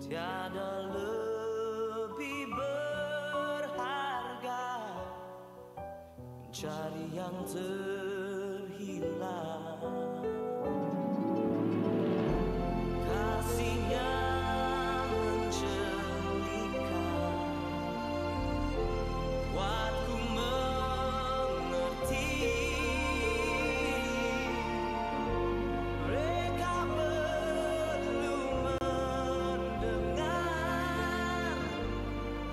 Tiada lebih berharga mencari yang terhilang. Kasihnya menjelikan, buatku mengerti. Mereka perlu mendengar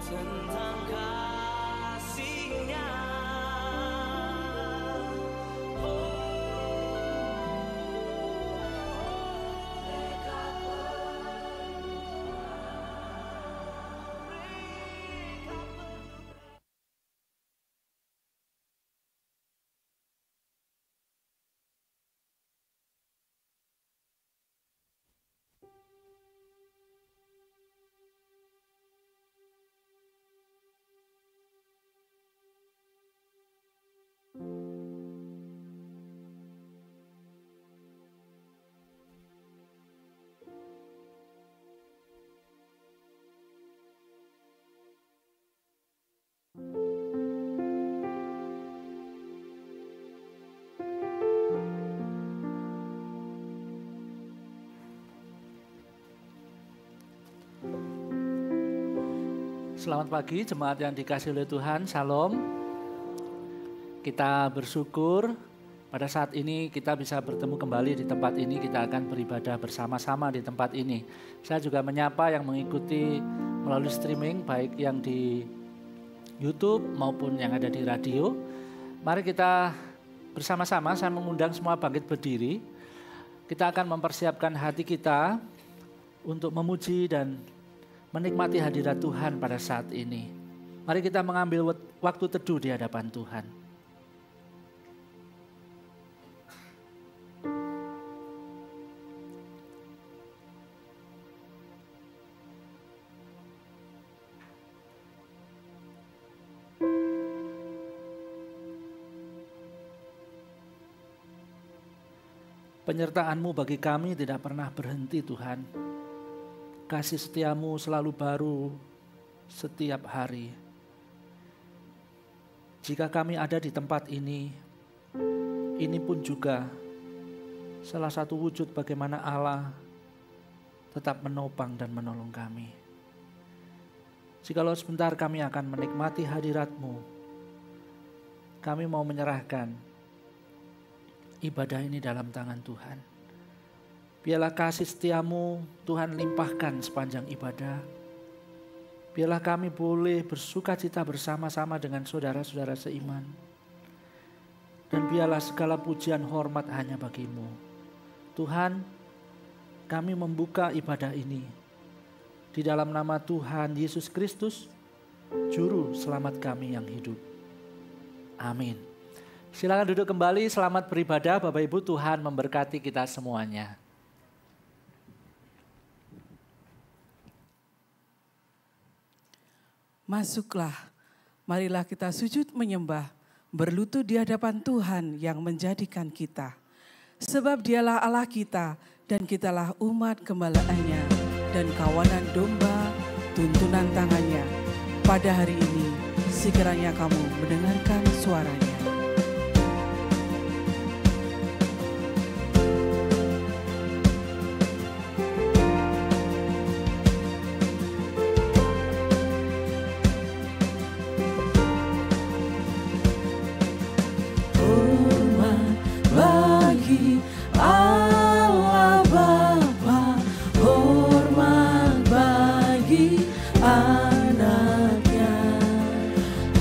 tentang kasihnya. Selamat pagi jemaat yang dikasihi oleh Tuhan, Shalom. Kita bersyukur pada saat ini kita bisa bertemu kembali di tempat ini. Kita akan beribadah bersama-sama di tempat ini. Saya juga menyapa yang mengikuti melalui streaming, baik yang di YouTube maupun yang ada di radio. Mari kita bersama-sama, saya mengundang semua bangkit berdiri. Kita akan mempersiapkan hati kita untuk memuji dan menikmati hadirat Tuhan pada saat ini. Mari kita mengambil waktu teduh di hadapan Tuhan. Penyertaan-Mu bagi kami tidak pernah berhenti, Tuhan. Kasih setiamu selalu baru setiap hari. Jika kami ada di tempat ini pun juga salah satu wujud bagaimana Allah tetap menopang dan menolong kami. Jikalau sebentar kami akan menikmati hadirat-Mu, kami mau menyerahkan ibadah ini dalam tangan Tuhan. Biarlah kasih setiamu Tuhan limpahkan sepanjang ibadah. Biarlah kami boleh bersuka cita bersama-sama dengan saudara-saudara seiman. Dan biarlah segala pujian hormat hanya bagi-Mu. Tuhan, kami membuka ibadah ini di dalam nama Tuhan Yesus Kristus, Juru Selamat kami yang hidup. Amin. Silakan duduk kembali, selamat beribadah Bapak Ibu, Tuhan memberkati kita semuanya. Masuklah, marilah kita sujud menyembah, berlutut di hadapan Tuhan yang menjadikan kita. Sebab dialah Allah kita dan kitalah umat gembalaannya dan kawanan domba tuntunan tangannya. Pada hari ini, sekiranya kamu mendengarkan suaranya.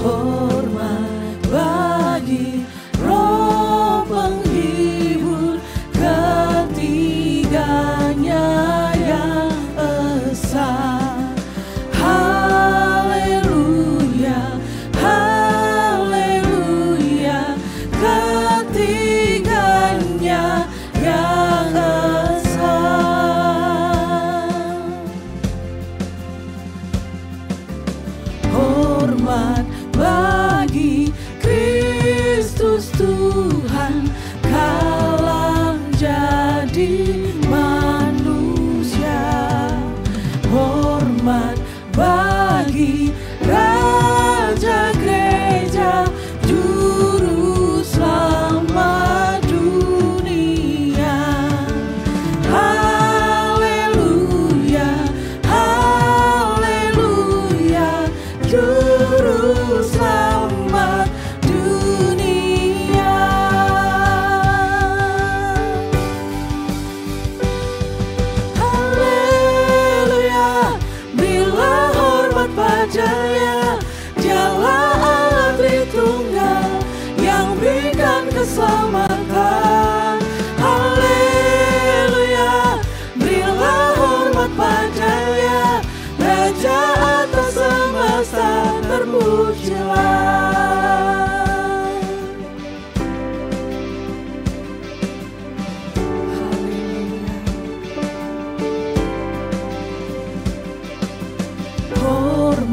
Hormat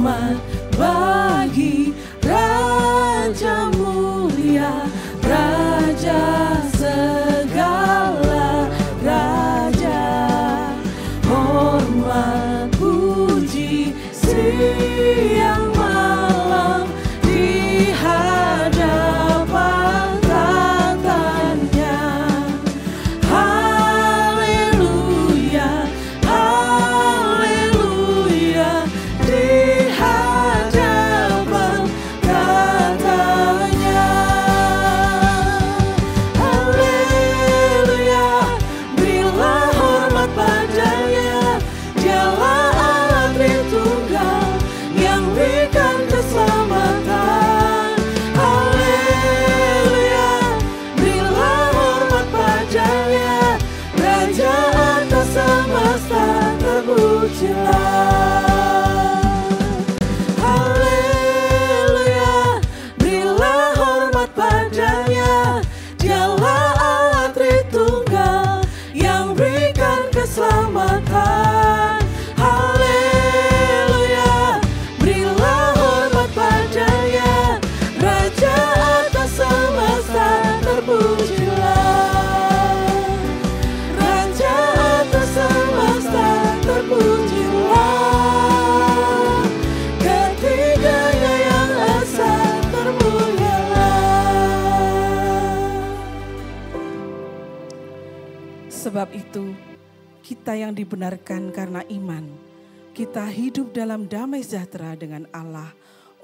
hormat bagi Raja mulia, Raja segala raja. Hormat puji siang malam di hadapan tatanya. Haleluya, haleluya, di hadapan tatanya. Haleluya, berilah hormat padanya. Dialah Allah Tritunggal yang berikan keselamatan. Haleluya, berilah hormat padanya. Raja atas semesta, terpujilah. Haleluya, berilah hormat padanya. Dialah Allah Tritunggal yang berikan keselamatan. Haleluya, berilah hormat padanya. Raja atas semesta, terpujilah. Raja atas semesta, terpujilah. Ketiganya yang esa, termulialah. Sebab itu, kita yang dibenarkan karena iman, kita hidup dalam damai sejahtera dengan Allah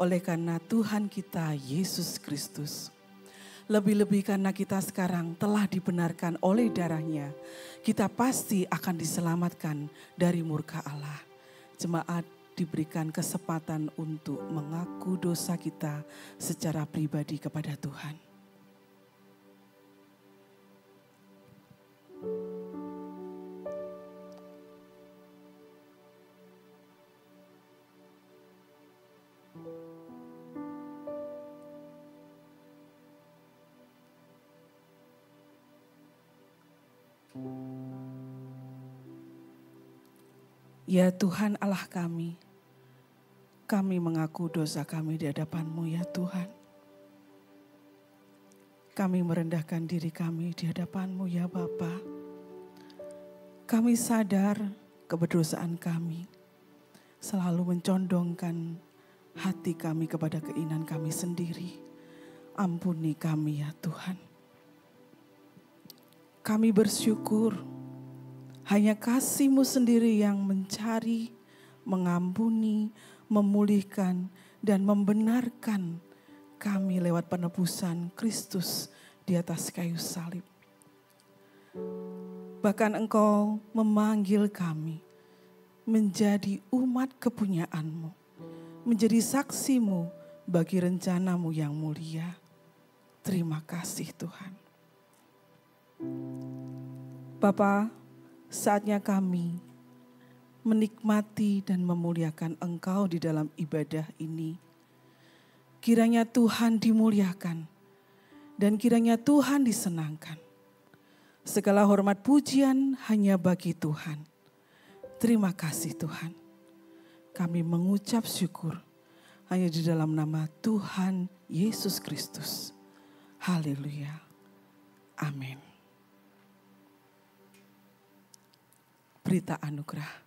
oleh karena Tuhan kita Yesus Kristus. Lebih-lebih karena kita sekarang telah dibenarkan oleh darah-Nya, kita pasti akan diselamatkan dari murka Allah. Jemaat diberikan kesempatan untuk mengaku dosa kita secara pribadi kepada Tuhan. Ya Tuhan Allah kami mengaku dosa kami di hadapan-Mu ya Tuhan. Kami merendahkan diri kami di hadapan-Mu ya Bapa. Kami sadar keberdosaan kami, selalu mencondongkan hati kami kepada keinginan kami sendiri. Ampuni kami ya Tuhan. Kami bersyukur hanya kasih-Mu sendiri yang mencari, mengampuni, memulihkan, dan membenarkan kami lewat penebusan Kristus di atas kayu salib. Bahkan Engkau memanggil kami menjadi umat kepunyaan-Mu, menjadi saksi-Mu bagi rencana-Mu yang mulia. Terima kasih Tuhan. Bapa, saatnya kami menikmati dan memuliakan Engkau di dalam ibadah ini. Kiranya Tuhan dimuliakan dan kiranya Tuhan disenangkan. Segala hormat pujian hanya bagi Tuhan. Terima kasih Tuhan. Kami mengucap syukur hanya di dalam nama Tuhan Yesus Kristus. Haleluya. Amin. Berita anugerah.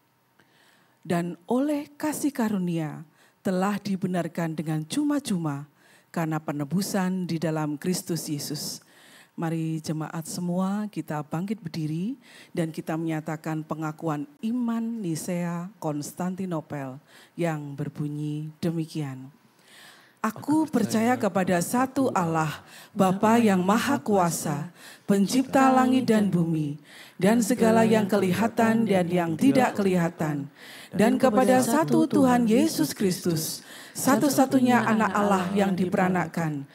Dan oleh kasih karunia telah dibenarkan dengan cuma-cuma karena penebusan di dalam Kristus Yesus. Mari jemaat semua kita bangkit berdiri dan kita menyatakan pengakuan iman Nisea Konstantinopel yang berbunyi demikian. Aku percaya kepada satu Allah, Bapa yang Maha Kuasa, Pencipta langit dan bumi, dan segala yang kelihatan dan yang tidak kelihatan, dan kepada satu Tuhan Yesus Kristus, satu-satunya anak Allah yang diperanakkan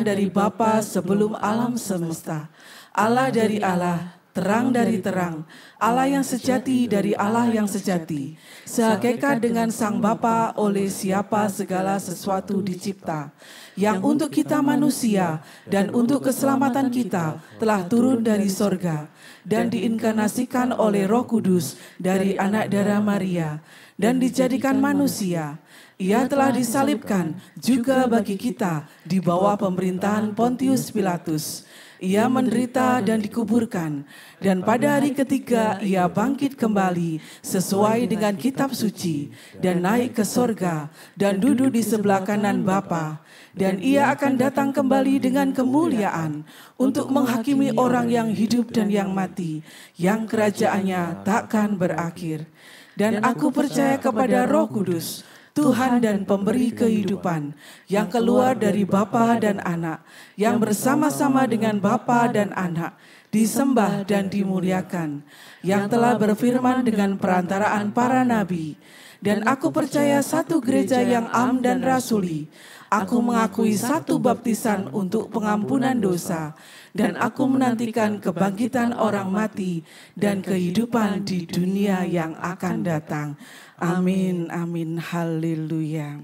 dari Bapa sebelum alam semesta, Allah dari Allah, terang dari terang, Allah yang sejati dari Allah yang sejati, sehakikat dengan Sang Bapa oleh siapa segala sesuatu dicipta, yang untuk kita manusia dan untuk keselamatan kita telah turun dari sorga dan diinkarnasikan oleh Roh Kudus dari anak darah Maria dan dijadikan manusia. Ia telah disalibkan juga bagi kita di bawah pemerintahan Pontius Pilatus. Ia menderita dan dikuburkan, dan pada hari ketiga ia bangkit kembali sesuai dengan kitab suci dan naik ke sorga dan duduk di sebelah kanan Bapa. Dan ia akan datang kembali dengan kemuliaan untuk menghakimi orang yang hidup dan yang mati, yang kerajaannya takkan berakhir. Dan aku percaya kepada Roh Kudus, Tuhan dan pemberi kehidupan, yang keluar dari Bapa dan Anak, yang bersama-sama dengan Bapa dan Anak, disembah dan dimuliakan, yang telah berfirman dengan perantaraan para nabi. Dan aku percaya satu gereja yang am dan rasuli. Aku mengakui satu baptisan untuk pengampunan dosa, dan aku menantikan kebangkitan orang mati dan kehidupan di dunia yang akan datang. Amin, amin, haleluya.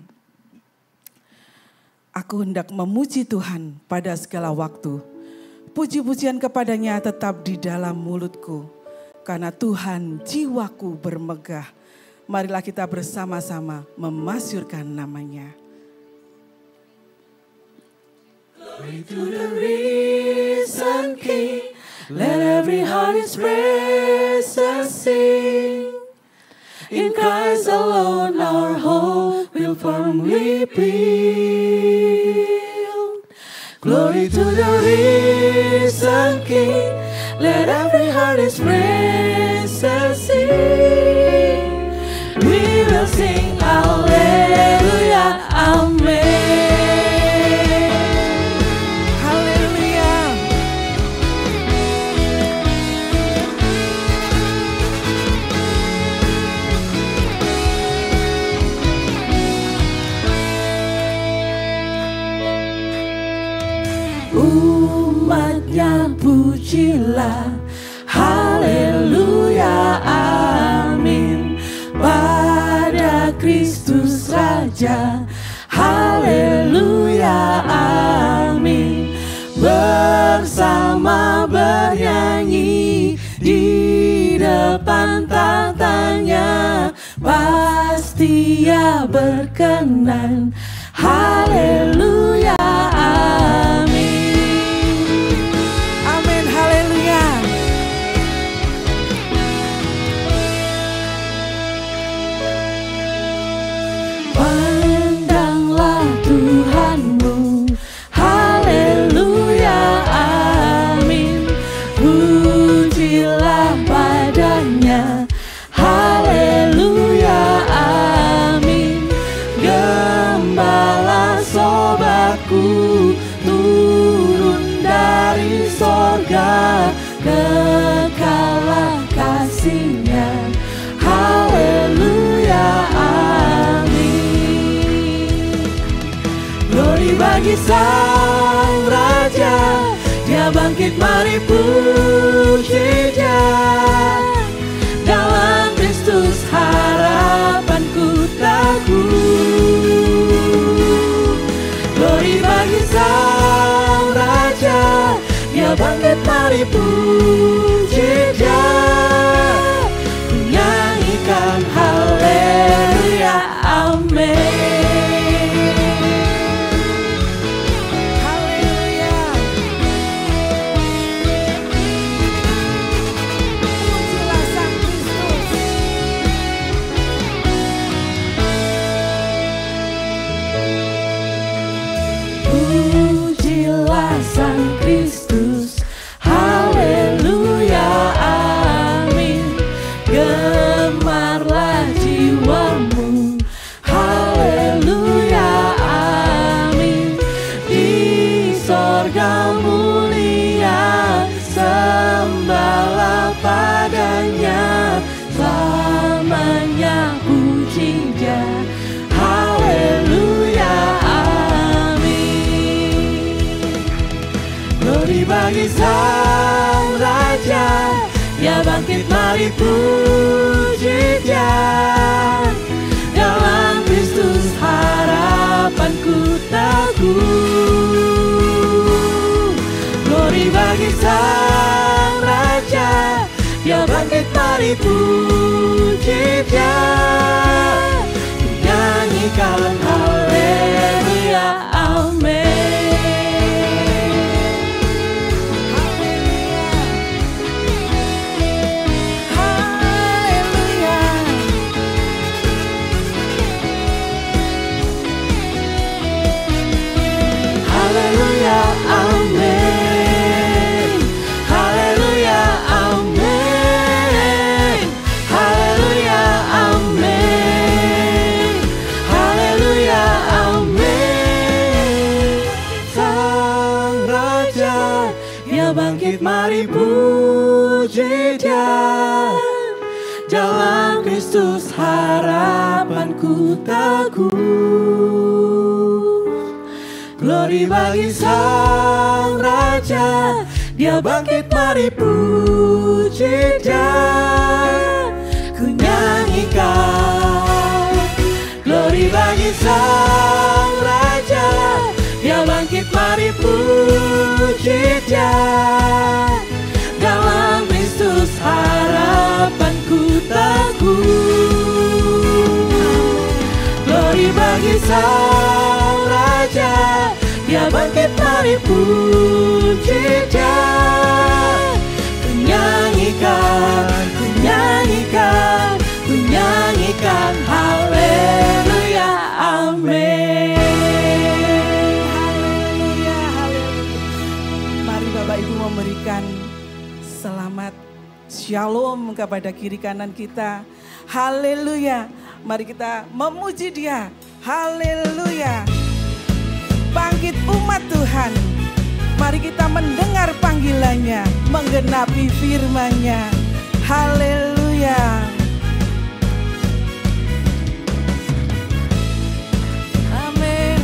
Aku hendak memuji Tuhan pada segala waktu. Puji-pujian kepadanya tetap di dalam mulutku, karena Tuhan jiwaku bermegah. Marilah kita bersama-sama memasyurkan namanya. Glory to the risen King, let every heart His praises sing. In Christ alone our hope will firmly build. Glory to the risen King, let every heart His praises sing. We will sing Hallelujah, Amen. Umatnya pujilah, haleluya, amin. Pada Kristus Raja, haleluya, amin. Bersama bernyanyi di depan tahtanya, pasti Ia berkenan, haleluya, amin. Amin, haleluya. Pandanglah Tuhanmu, haleluya, amin. Pujilah padanya, haleluya, amin. Gembala sobatku turun dari sorga, kekalah kasih-Nya, haleluya, amin. Glory bagi Sang Raja, Dia bangkit, mari puji Dia. Dalam Kristus harapanku teguh. Glory bagi Sang Raja, Dia bangkit, mari puji Dia. Ku nyanyikan haleluya, amin. Haleluya. bangkit mari puji Dia. Dalam Kristus harapanku teguh. Glory bagi Sang Raja, Dia bangkit mari puji Dia. Nyanyikan haleluya, amin. Haleluya, amin. Haleluya, amin. Haleluya, amin. Haleluya, amin. Sang Raja, Dia bangkit mari puji Dia. Dalam Kristus harapanku teguh. Glory bagi Sang Raja, Dia bangkit mari puji Dia. Ku nyanyikan. Glory bagi Sang Raja, Dia bangkit mari puji Dia. Dalam Kristus harapanku teguh. Glory bagi Sang Raja, Dia bangkit mari puji Dia. Ku nyanyikan, ku nyanyikan, ku nyanyikan haleluya, amin. Haleluya, haleluya. Mari Bapak Ibu memberikan selamat shalom kepada kiri kanan kita. Haleluya. Mari kita memuji Dia. Haleluya. Bangkit umat Tuhan. Mari kita mendengar panggilannya, menggenapi firman-Nya. Haleluya. Amin.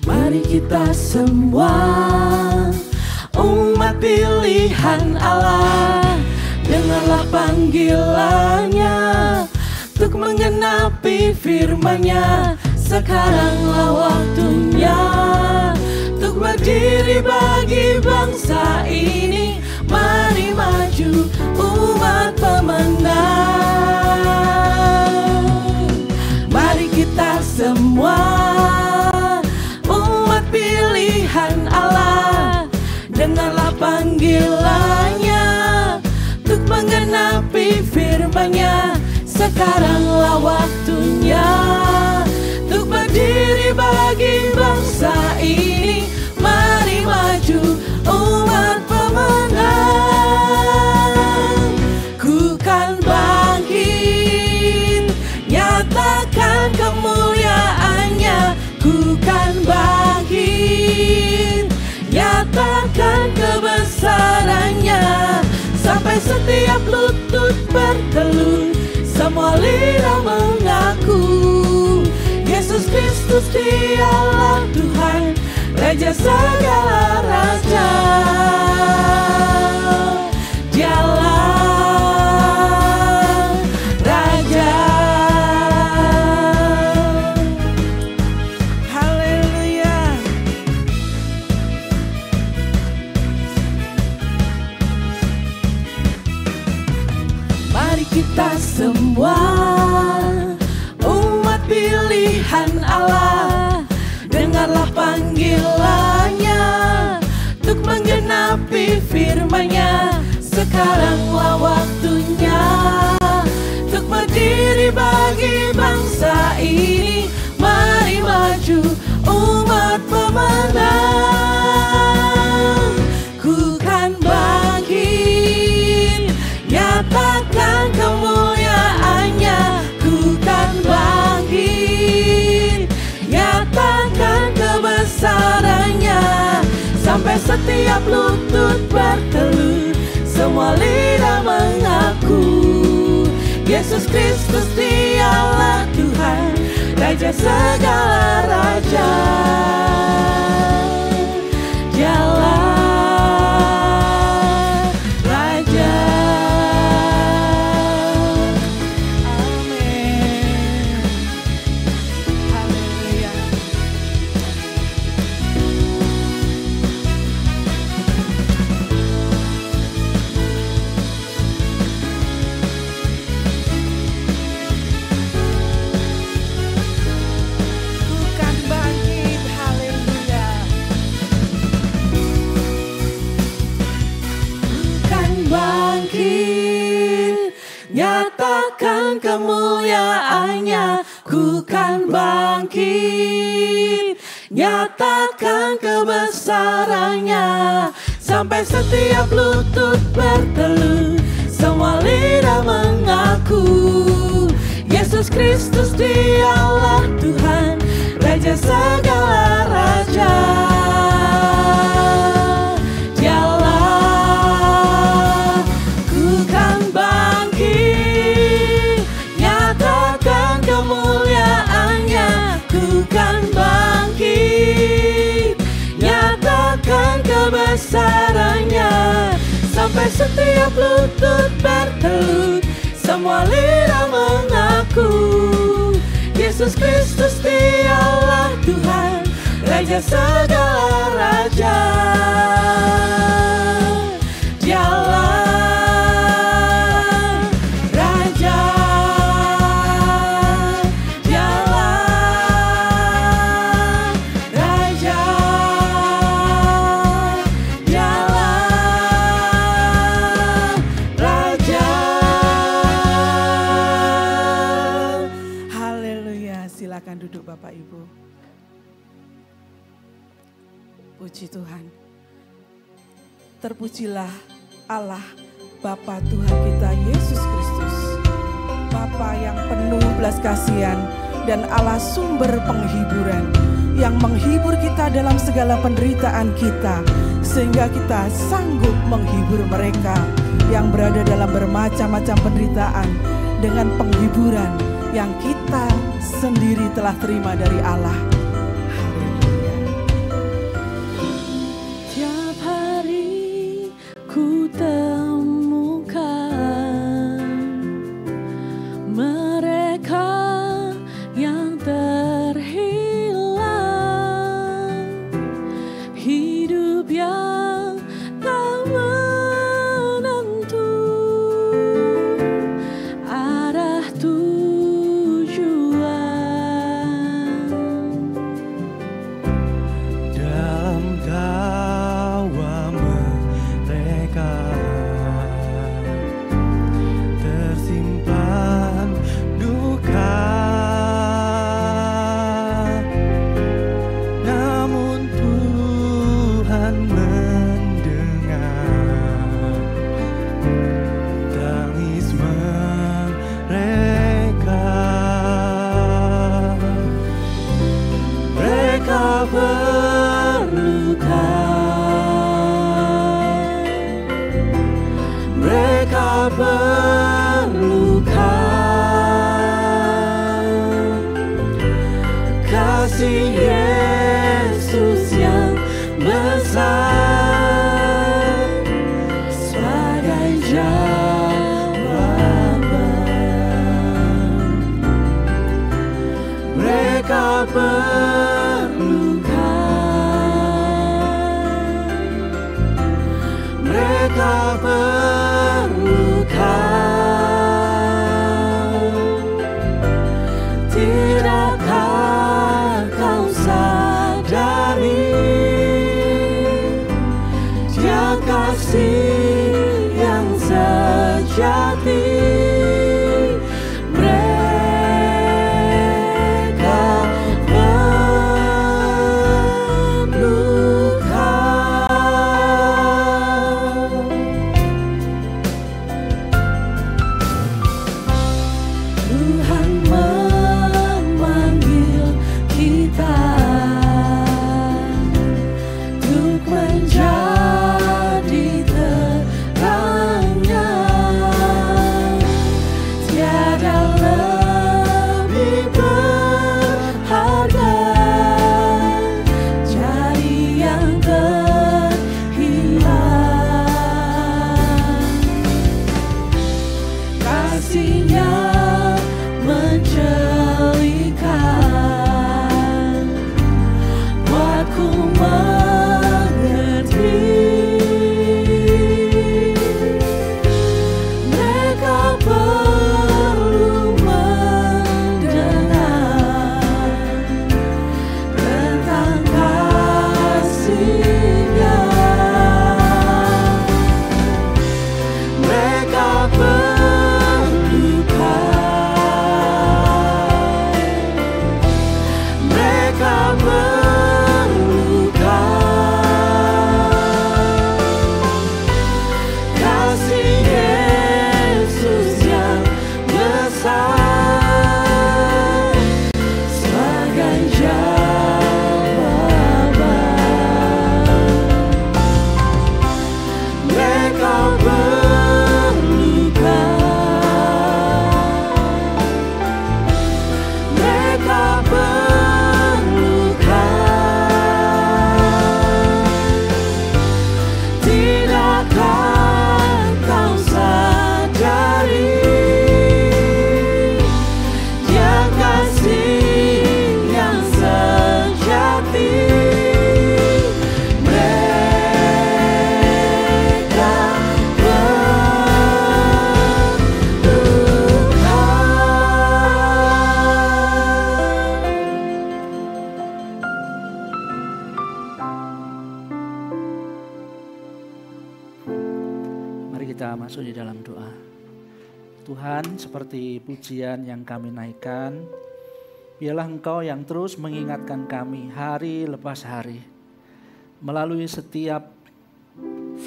Mari kita semua umat pilihan Allah, dengarlah panggilannya untuk menggenapi firman-Nya. Sekaranglah waktunya untuk berdiri bagi bangsa ini. Mari maju umat pemenang. Mari kita semua umat pilihan Allah, dengarlah panggilannya untuk menggenapi firman-Nya. Sekaranglah waktunya untuk berdiri bagi bangsa ini. Mari maju umat pemenang. Ku kan bangkit, nyatakan kemuliaan-Nya. Ku kan bangkit, nyatakan kebesaran-Nya. Sampai setiap lutut bertelut, semua lidah mengaku Yesus Kristus Dialah Tuhan, Raja segala raja. Dialah Raja. Haleluya. Mari kita semua umat pilihan Allah, dengarlah panggilannya untuk menggenapi firman-Nya. Sekaranglah waktunya untuk berdiri bagi bangsa ini. Mari maju umat pemenang. Ku kan bangkit, nyatakan kemuliaan-Nya. Ku kan bangkit, nyatakan kebesaran-Nya. Sampai setiap lutut bertelut, semua lidah mengaku Yesus Kristus dialah Tuhan, Raja segala raja. Dialah Raja. Amin. Haleluya. Bukan bangkit, haleluya. Kan bangkit, nyatakan kemuliaannya. Ku kan bangkit, nyatakan kebesarannya. Sampai setiap lutut bertelut, semua lidah mengaku. Yesus Kristus dialah Tuhan, Raja segala raja. Dialah, ku kan bangkit, nyatakan kemuliaannya. Ku kan bangkit, nyatakan kebesarannya. Sampai setiap lutut bertelut, semua lidah mengaku. Yesus Kristus dialah Tuhan, Raja segala raja. Dialah Raja. Dialah Raja. Dialah Raja. Haleluya. Silakan duduk Bapak Ibu. Puji Tuhan. Terpujilah Allah Bapa Tuhan kita Yesus Kristus, Bapa yang penuh belas kasihan dan Allah sumber penghiburan, yang menghibur kita dalam segala penderitaan kita, sehingga kita sanggup menghibur mereka yang berada dalam bermacam-macam penderitaan dengan penghiburan yang kita sendiri telah terima dari Allah. Haleluya. Tiap hari ku temukan mereka yang terhilang, hidup yang tak menentu, arah tujuan. Dalam gawa mereka tersimpan duka, namun Tuhan mendengar tangis mereka. Mereka berluka, mereka berluka. Kasih Yesus yang besar sebagai jawaban. Mereka berluka, mereka berluka. kita masuk di dalam doa. Tuhan, seperti pujian yang kami naikkan, biarlah Engkau yang terus mengingatkan kami hari lepas hari. Melalui setiap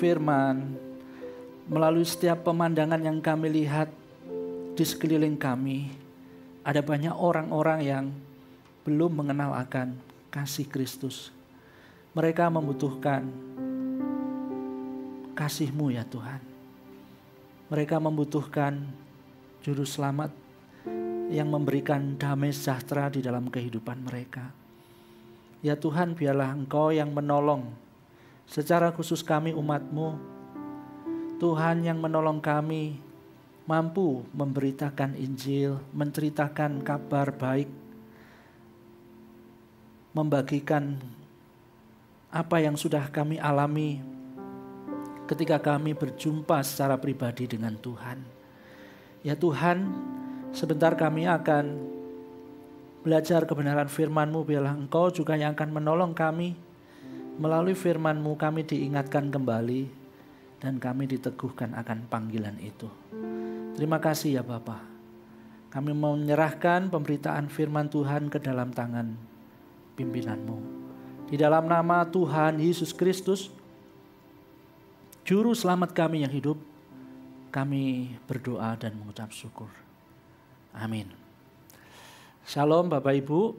firman, melalui setiap pemandangan yang kami lihat di sekeliling kami, ada banyak orang-orang yang belum mengenal akan kasih Kristus. Mereka membutuhkan kasih-Mu ya Tuhan. Mereka membutuhkan Juru Selamat yang memberikan damai sejahtera di dalam kehidupan mereka. Ya Tuhan, biarlah Engkau yang menolong secara khusus kami umat-Mu. Tuhan yang menolong kami mampu memberitakan Injil, menceritakan kabar baik, membagikan apa yang sudah kami alami ketika kami berjumpa secara pribadi dengan Tuhan. Ya Tuhan, sebentar kami akan belajar kebenaran firman-Mu. Biarlah Engkau juga yang akan menolong kami. Melalui firman-Mu kami diingatkan kembali dan kami diteguhkan akan panggilan itu. Terima kasih ya Bapa. Kami mau menyerahkan pemberitaan firman Tuhan ke dalam tangan pimpinan-Mu. Di dalam nama Tuhan Yesus Kristus, Juru Selamat kami yang hidup, kami berdoa dan mengucap syukur. Amin. Shalom Bapak Ibu.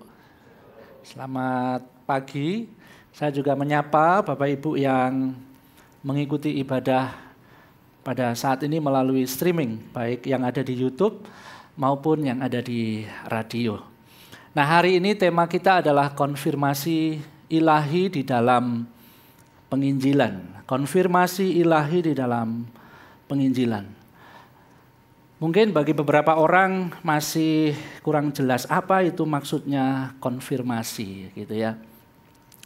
Selamat pagi. Saya juga menyapa Bapak Ibu yang mengikuti ibadah pada saat ini melalui streaming, baik yang ada di YouTube maupun yang ada di radio. Nah, hari ini tema kita adalah konfirmasi ilahi di dalam penginjilan. Konfirmasi ilahi di dalam penginjilan. Mungkin bagi beberapa orang masih kurang jelas apa itu maksudnya konfirmasi gitu ya.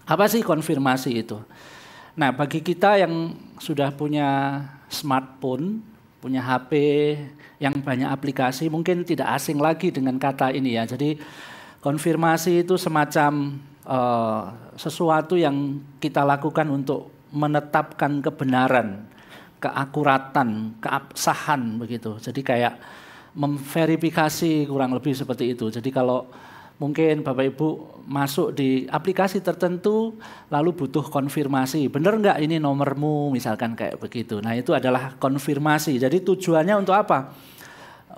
Apa sih konfirmasi itu? Nah, bagi kita yang sudah punya smartphone, punya HP yang banyak aplikasi, mungkin tidak asing lagi dengan kata ini ya. Jadi konfirmasi itu semacam sesuatu yang kita lakukan untuk menetapkan kebenaran, keakuratan, keabsahan begitu. Jadi kayak memverifikasi kurang lebih seperti itu. Jadi kalau mungkin Bapak Ibu masuk di aplikasi tertentu lalu butuh konfirmasi, benar nggak ini nomormu misalkan kayak begitu. Nah itu adalah konfirmasi. Jadi tujuannya untuk apa?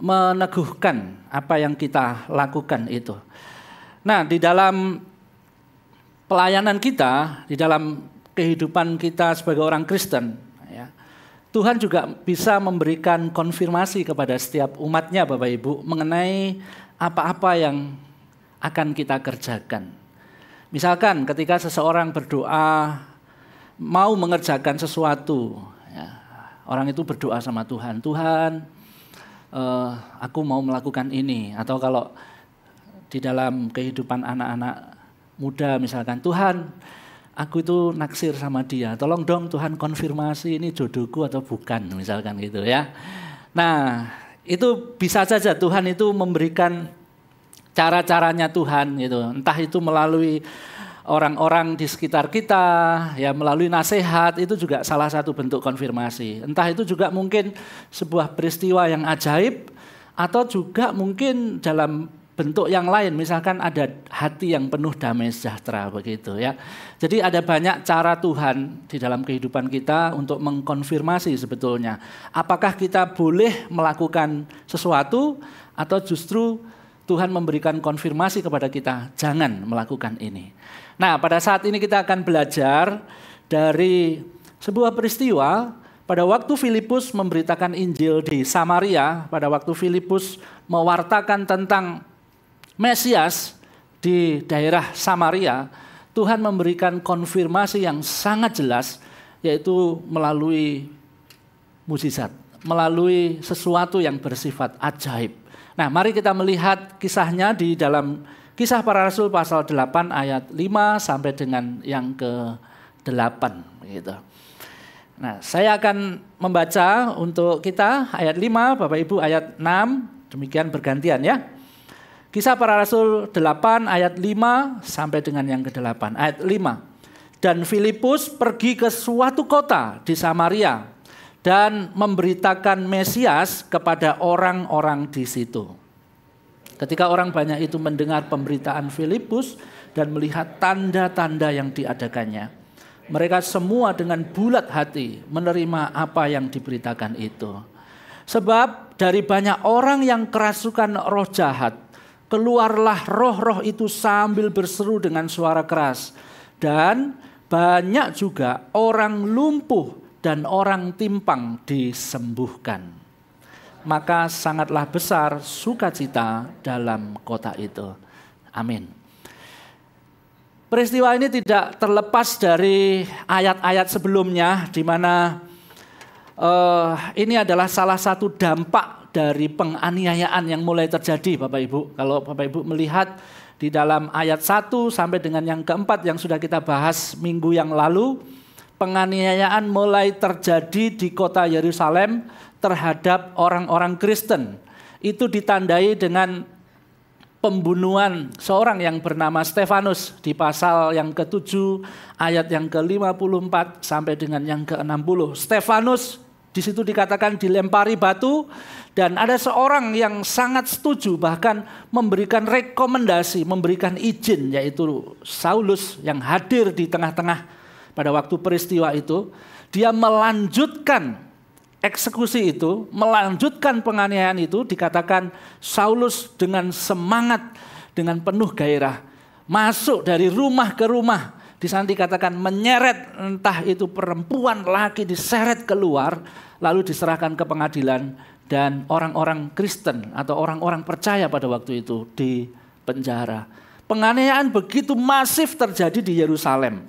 Meneguhkan apa yang kita lakukan itu. Nah di dalam pelayanan kita, di dalam kehidupan kita sebagai orang Kristen, Tuhan juga bisa memberikan konfirmasi kepada setiap umatnya Bapak Ibu mengenai apa-apa yang akan kita kerjakan. Misalkan ketika seseorang berdoa mau mengerjakan sesuatu, ya, orang itu berdoa sama Tuhan, Tuhan aku mau melakukan ini. Atau kalau di dalam kehidupan anak-anak muda misalkan, Tuhan aku itu naksir sama dia, tolong dong Tuhan konfirmasi ini jodohku atau bukan, misalkan gitu ya. Nah itu bisa saja Tuhan itu memberikan cara-caranya Tuhan gitu. Entah itu melalui orang-orang di sekitar kita, ya melalui nasihat, itu juga salah satu bentuk konfirmasi. Entah itu juga mungkin sebuah peristiwa yang ajaib, atau juga mungkin dalam bentuk yang lain, misalkan ada hati yang penuh damai sejahtera begitu ya. Jadi ada banyak cara Tuhan di dalam kehidupan kita untuk mengkonfirmasi sebetulnya. Apakah kita boleh melakukan sesuatu atau justru Tuhan memberikan konfirmasi kepada kita, jangan melakukan ini. Nah pada saat ini kita akan belajar dari sebuah peristiwa pada waktu Filipus memberitakan Injil di Samaria, pada waktu Filipus mewartakan tentang Mesias di daerah Samaria, Tuhan memberikan konfirmasi yang sangat jelas, yaitu melalui mukjizat, melalui sesuatu yang bersifat ajaib. Nah, mari kita melihat kisahnya di dalam Kisah Para Rasul pasal 8 ayat 5 sampai dengan yang ke-8 gitu. Nah, saya akan membaca untuk kita ayat 5, Bapak Ibu ayat 6, demikian bergantian ya. Kisah Para Rasul 8 ayat 5 sampai dengan yang ke-8. Ayat 5. Dan Filipus pergi ke suatu kota di Samaria dan memberitakan Mesias kepada orang-orang di situ. Ketika orang banyak itu mendengar pemberitaan Filipus dan melihat tanda-tanda yang diadakannya, mereka semua dengan bulat hati menerima apa yang diberitakan itu. Sebab dari banyak orang yang kerasukan roh jahat, keluarlah roh-roh itu sambil berseru dengan suara keras. Dan banyak juga orang lumpuh dan orang timpang disembuhkan. Maka sangatlah besar sukacita dalam kota itu. Amin. Peristiwa ini tidak terlepas dari ayat-ayat sebelumnya, di mana ini adalah salah satu dampak dari penganiayaan yang mulai terjadi, Bapak Ibu. Kalau Bapak Ibu melihat di dalam ayat 1 sampai dengan yang keempat yang sudah kita bahas minggu yang lalu, penganiayaan mulai terjadi di kota Yerusalem terhadap orang-orang Kristen. Itu ditandai dengan pembunuhan seorang yang bernama Stefanus di pasal yang ke-7 ayat yang ke-54 sampai dengan yang ke-60. Stefanus di situ dikatakan dilempari batu, dan ada seorang yang sangat setuju bahkan memberikan rekomendasi, memberikan izin, yaitu Saulus yang hadir di tengah-tengah pada waktu peristiwa itu. Dia melanjutkan eksekusi itu, melanjutkan penganiayaan itu. Dikatakan Saulus dengan semangat, dengan penuh gairah masuk dari rumah ke rumah. Di sana dikatakan menyeret, entah itu perempuan, laki, diseret keluar, lalu diserahkan ke pengadilan, dan orang-orang Kristen atau orang-orang percaya pada waktu itu di penjara. Penganiayaan begitu masif terjadi di Yerusalem.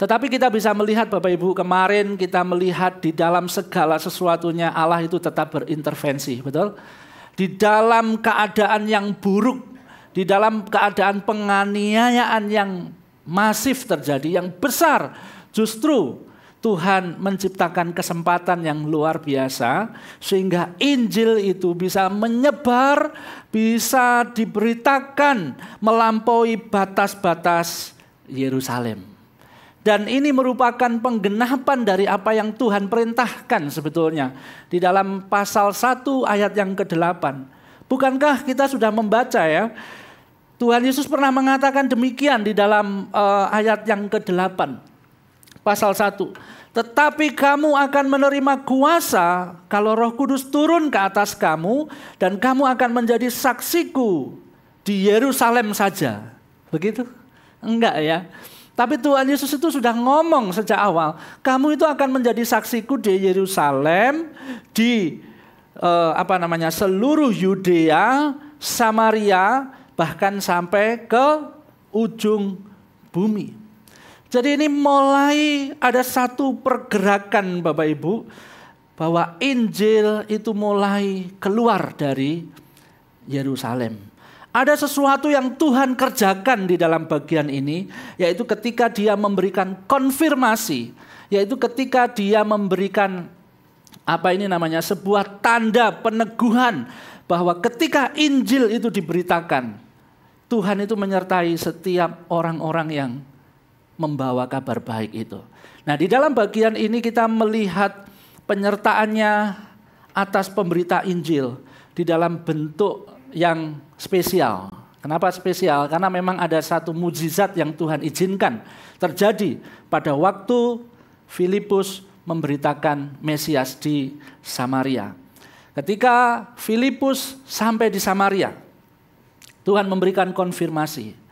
Tetapi kita bisa melihat, Bapak Ibu, kemarin kita melihat di dalam segala sesuatunya Allah itu tetap berintervensi, betul? Di dalam keadaan yang buruk, di dalam keadaan penganiayaan yang masif terjadi, yang besar, justru Tuhan menciptakan kesempatan yang luar biasa sehingga Injil itu bisa menyebar, bisa diberitakan melampaui batas-batas Yerusalem. Dan ini merupakan penggenapan dari apa yang Tuhan perintahkan sebetulnya di dalam pasal 1 ayat yang ke-8. Bukankah kita sudah membaca ya? Tuhan Yesus pernah mengatakan demikian di dalam ayat yang ke-8. Pasal 1. Tetapi kamu akan menerima kuasa kalau Roh Kudus turun ke atas kamu, dan kamu akan menjadi saksiku di Yerusalem saja. Begitu? Enggak ya. Tapi Tuhan Yesus itu sudah ngomong sejak awal, kamu itu akan menjadi saksiku di Yerusalem, di seluruh Yudea, Samaria, bahkan sampai ke ujung bumi. Jadi ini mulai ada satu pergerakan, Bapak Ibu, bahwa Injil itu mulai keluar dari Yerusalem. Ada sesuatu yang Tuhan kerjakan di dalam bagian ini, yaitu ketika Dia memberikan konfirmasi, yaitu ketika Dia memberikan sebuah tanda peneguhan bahwa ketika Injil itu diberitakan, Tuhan itu menyertai setiap orang-orang yang membawa kabar baik itu. Nah, di dalam bagian ini kita melihat penyertaannya atas pemberita Injil di dalam bentuk yang spesial. Kenapa spesial? Karena memang ada satu mukjizat yang Tuhan izinkan terjadi pada waktu Filipus memberitakan Mesias di Samaria. Ketika Filipus sampai di Samaria, Tuhan memberikan konfirmasi.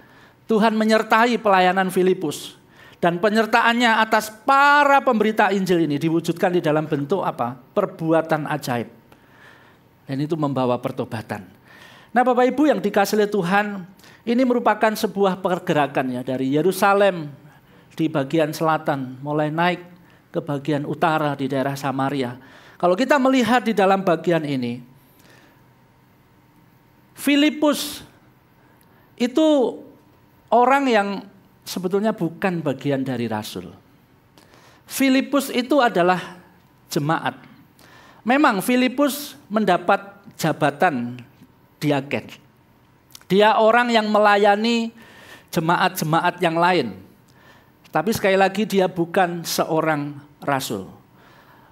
Tuhan menyertai pelayanan Filipus. Dan penyertaannya atas para pemberita Injil ini diwujudkan di dalam bentuk apa? Perbuatan ajaib. Dan itu membawa pertobatan. Nah, Bapak Ibu yang dikasihi oleh Tuhan, ini merupakan sebuah pergerakan ya, dari Yerusalem di bagian selatan mulai naik ke bagian utara di daerah Samaria. Kalau kita melihat di dalam bagian ini, Filipus itu orang yang sebetulnya bukan bagian dari rasul. Filipus itu adalah jemaat. Memang Filipus mendapat jabatan diaken. Dia orang yang melayani jemaat-jemaat yang lain. Tapi sekali lagi dia bukan seorang rasul.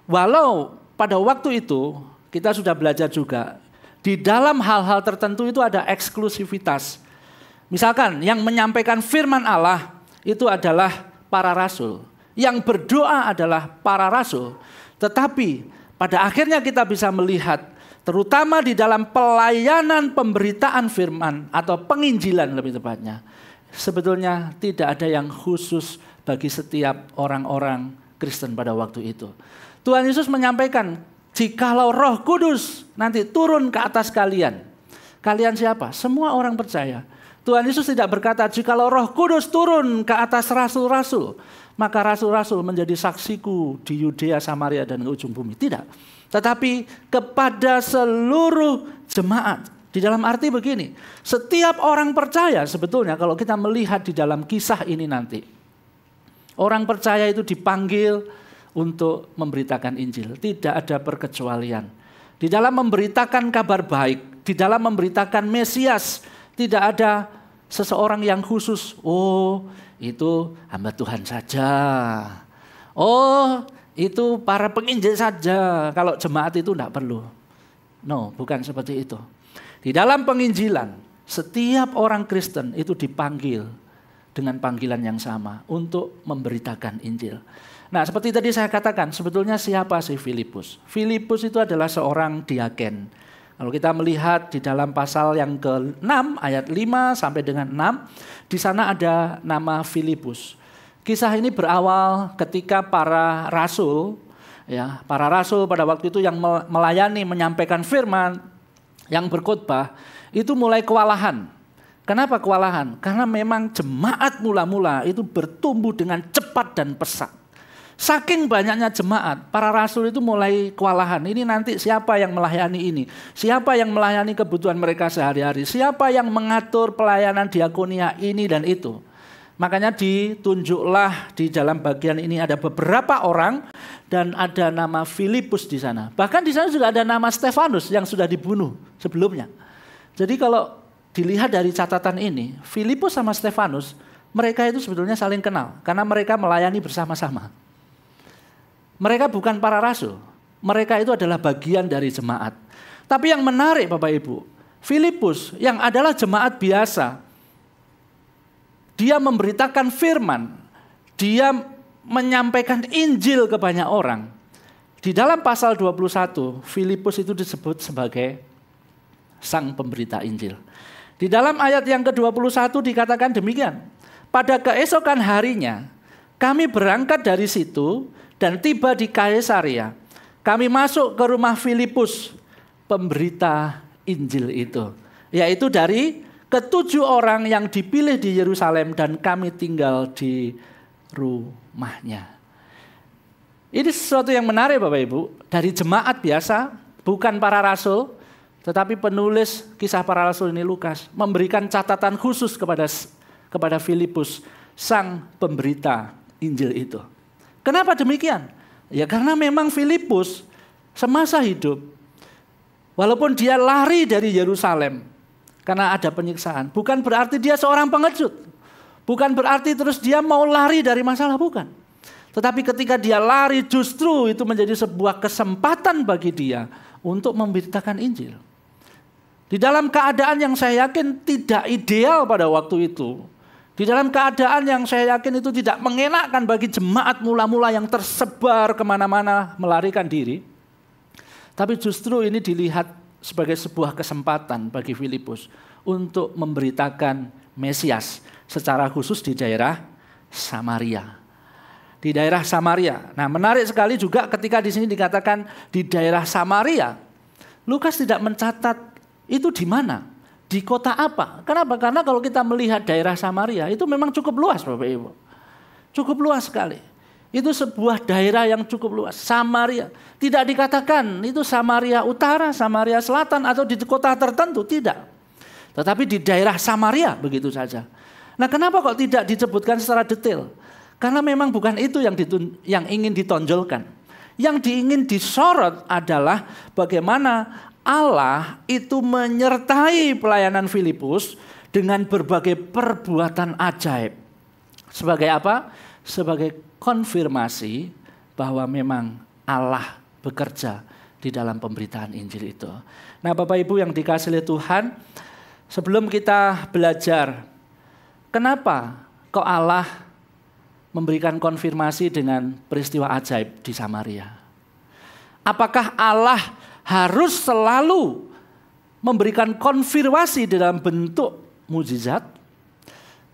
Walau pada waktu itu kita sudah belajar juga, di dalam hal-hal tertentu itu ada eksklusivitas. Misalkan yang menyampaikan firman Allah itu adalah para rasul. Yang berdoa adalah para rasul. Tetapi pada akhirnya kita bisa melihat, terutama di dalam pelayanan pemberitaan firman atau penginjilan lebih tepatnya, sebetulnya tidak ada yang khusus bagi setiap orang-orang Kristen pada waktu itu. Tuhan Yesus menyampaikan, jikalau Roh Kudus nanti turun ke atas kalian. Kalian siapa? Semua orang percaya. Tuhan Yesus tidak berkata, jikalau Roh Kudus turun ke atas rasul-rasul, maka rasul-rasul menjadi saksiku di Yudea, Samaria, dan ujung bumi. Tidak. Tetapi kepada seluruh jemaat. Di dalam arti begini, setiap orang percaya sebetulnya kalau kita melihat di dalam kisah ini nanti. Orang percaya itu dipanggil untuk memberitakan Injil. Tidak ada perkecualian. Di dalam memberitakan kabar baik, di dalam memberitakan Mesias, tidak ada seseorang yang khusus. Oh, itu hamba Tuhan saja. Oh, itu para penginjil saja. Kalau jemaat itu tidak perlu. No, bukan seperti itu. Di dalam penginjilan, setiap orang Kristen itu dipanggil dengan panggilan yang sama untuk memberitakan Injil. Nah, seperti tadi saya katakan, sebetulnya siapa sih Filipus? Filipus itu adalah seorang diaken. Kalau kita melihat di dalam pasal yang ke-6 ayat 5 sampai dengan 6, di sana ada nama Filipus. Kisah ini berawal ketika para rasul pada waktu itu yang melayani, menyampaikan firman, yang berkhotbah, itu mulai kewalahan. Kenapa kewalahan? Karena memang jemaat mula-mula itu bertumbuh dengan cepat dan pesat. Saking banyaknya jemaat, para rasul itu mulai kewalahan. Ini nanti siapa yang melayani ini? Siapa yang melayani kebutuhan mereka sehari-hari? Siapa yang mengatur pelayanan diakonia ini dan itu? Makanya ditunjuklah di dalam bagian ini ada beberapa orang dan ada nama Filipus di sana. Bahkan di sana juga ada nama Stefanus yang sudah dibunuh sebelumnya. Jadi kalau dilihat dari catatan ini, Filipus sama Stefanus, mereka itu sebetulnya saling kenal karena mereka melayani bersama-sama. Mereka bukan para rasul, mereka itu adalah bagian dari jemaat. Tapi yang menarik Bapak Ibu, Filipus yang adalah jemaat biasa, dia memberitakan firman, dia menyampaikan Injil ke banyak orang. Di dalam pasal 21, Filipus itu disebut sebagai sang pemberita Injil. Di dalam ayat yang ke-21 dikatakan demikian, pada keesokan harinya kami berangkat dari situ dan tiba di Kaisarea. Kami masuk ke rumah Filipus, pemberita Injil itu. Yaitu dari ke-7 orang yang dipilih di Yerusalem dan kami tinggal di rumahnya. Ini sesuatu yang menarik Bapak Ibu. Dari jemaat biasa, bukan para rasul, tetapi penulis kisah para rasul ini Lukas memberikan catatan khusus kepada Filipus, sang pemberita Injil itu. Kenapa demikian? Ya karena memang Filipus semasa hidup, walaupun dia lari dari Yerusalem karena ada penyiksaan, bukan berarti dia seorang pengecut. Bukan berarti terus dia mau lari dari masalah, bukan. Tetapi ketika dia lari justru itu menjadi sebuah kesempatan bagi dia untuk memberitakan Injil. Di dalam keadaan yang saya yakin tidak ideal pada waktu itu. Di dalam keadaan yang saya yakin itu tidak mengenakkan bagi jemaat mula-mula yang tersebar kemana-mana melarikan diri. Tapi justru ini dilihat sebagai sebuah kesempatan bagi Filipus untuk memberitakan Mesias secara khusus di daerah Samaria. Di daerah Samaria. Nah, menarik sekali juga ketika di sini dikatakan di daerah Samaria. Lukas tidak mencatat itu di mana. Di kota apa? Kenapa? Karena kalau kita melihat daerah Samaria itu memang cukup luas Bapak Ibu. Cukup luas sekali. Itu sebuah daerah yang cukup luas. Samaria. Tidak dikatakan itu Samaria Utara, Samaria Selatan atau di kota tertentu. Tidak. Tetapi di daerah Samaria begitu saja. Nah kenapa kok tidak disebutkan secara detail? Karena memang bukan itu yang ingin ditonjolkan. Yang ingin disorot adalah bagaimana Allah itu menyertai pelayanan Filipus dengan berbagai perbuatan ajaib. Sebagai apa? Sebagai konfirmasi bahwa memang Allah bekerja di dalam pemberitaan Injil itu. Nah, Bapak Ibu yang dikasihi oleh Tuhan, sebelum kita belajar kenapa kok Allah memberikan konfirmasi dengan peristiwa ajaib di Samaria. Apakah Allah harus selalu memberikan konfirmasi dalam bentuk mukjizat?